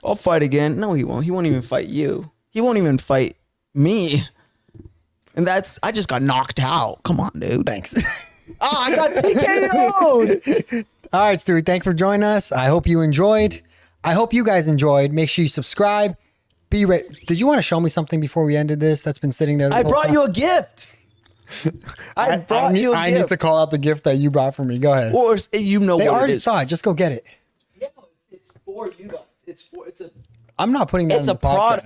I'll fight again. No, he won't. He won't even fight you. He won't even fight me. And I just got knocked out. Come on, dude. Thanks. Oh, I got TKO'd. All right, Stuart. Thanks for joining us. I hope you enjoyed. I hope you guys enjoyed. Make sure you subscribe. Be ready. Did you want to show me something before we ended this? That's been sitting there. I brought you a gift. I need to call out the gift that you brought for me. Go ahead. Or you know they what already it is. saw it. Just go get it. Yeah, it's for you guys. I'm not putting that.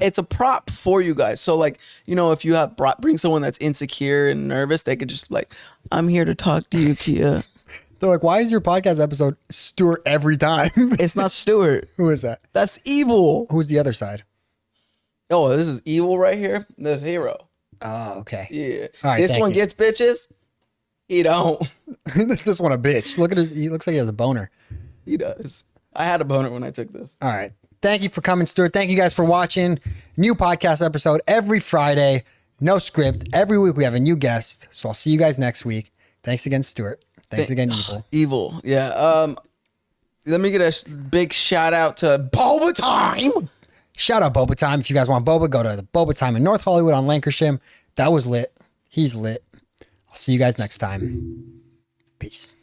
It's a prop for you guys. So like, you know, if you bring someone that's insecure and nervous, they could just like, I'm here to talk to you, Kia. They're like, why is your podcast episode Stuart every time? It's not Stuart. Who is that? That's Evil. Who's the other side? Oh, this is Evil right here. This Hero. Oh, okay. Yeah. All right, this one gets bitches. He don't. This one a bitch. Look at his. He looks like he has a boner. He does. I had a boner when I took this. All right. Thank you for coming, Stuart. Thank you guys for watching. New podcast episode every Friday. No script. Every week we have a new guest. So I'll see you guys next week. Thanks again, Stuart. Thanks again, Evil. Evil. Yeah. Let me get a big shout out to Boba Time. Shout out Boba Time. If you guys want Boba, go to the Boba Time in North Hollywood on Lancashire. That was lit. He's lit. I'll see you guys next time. Peace.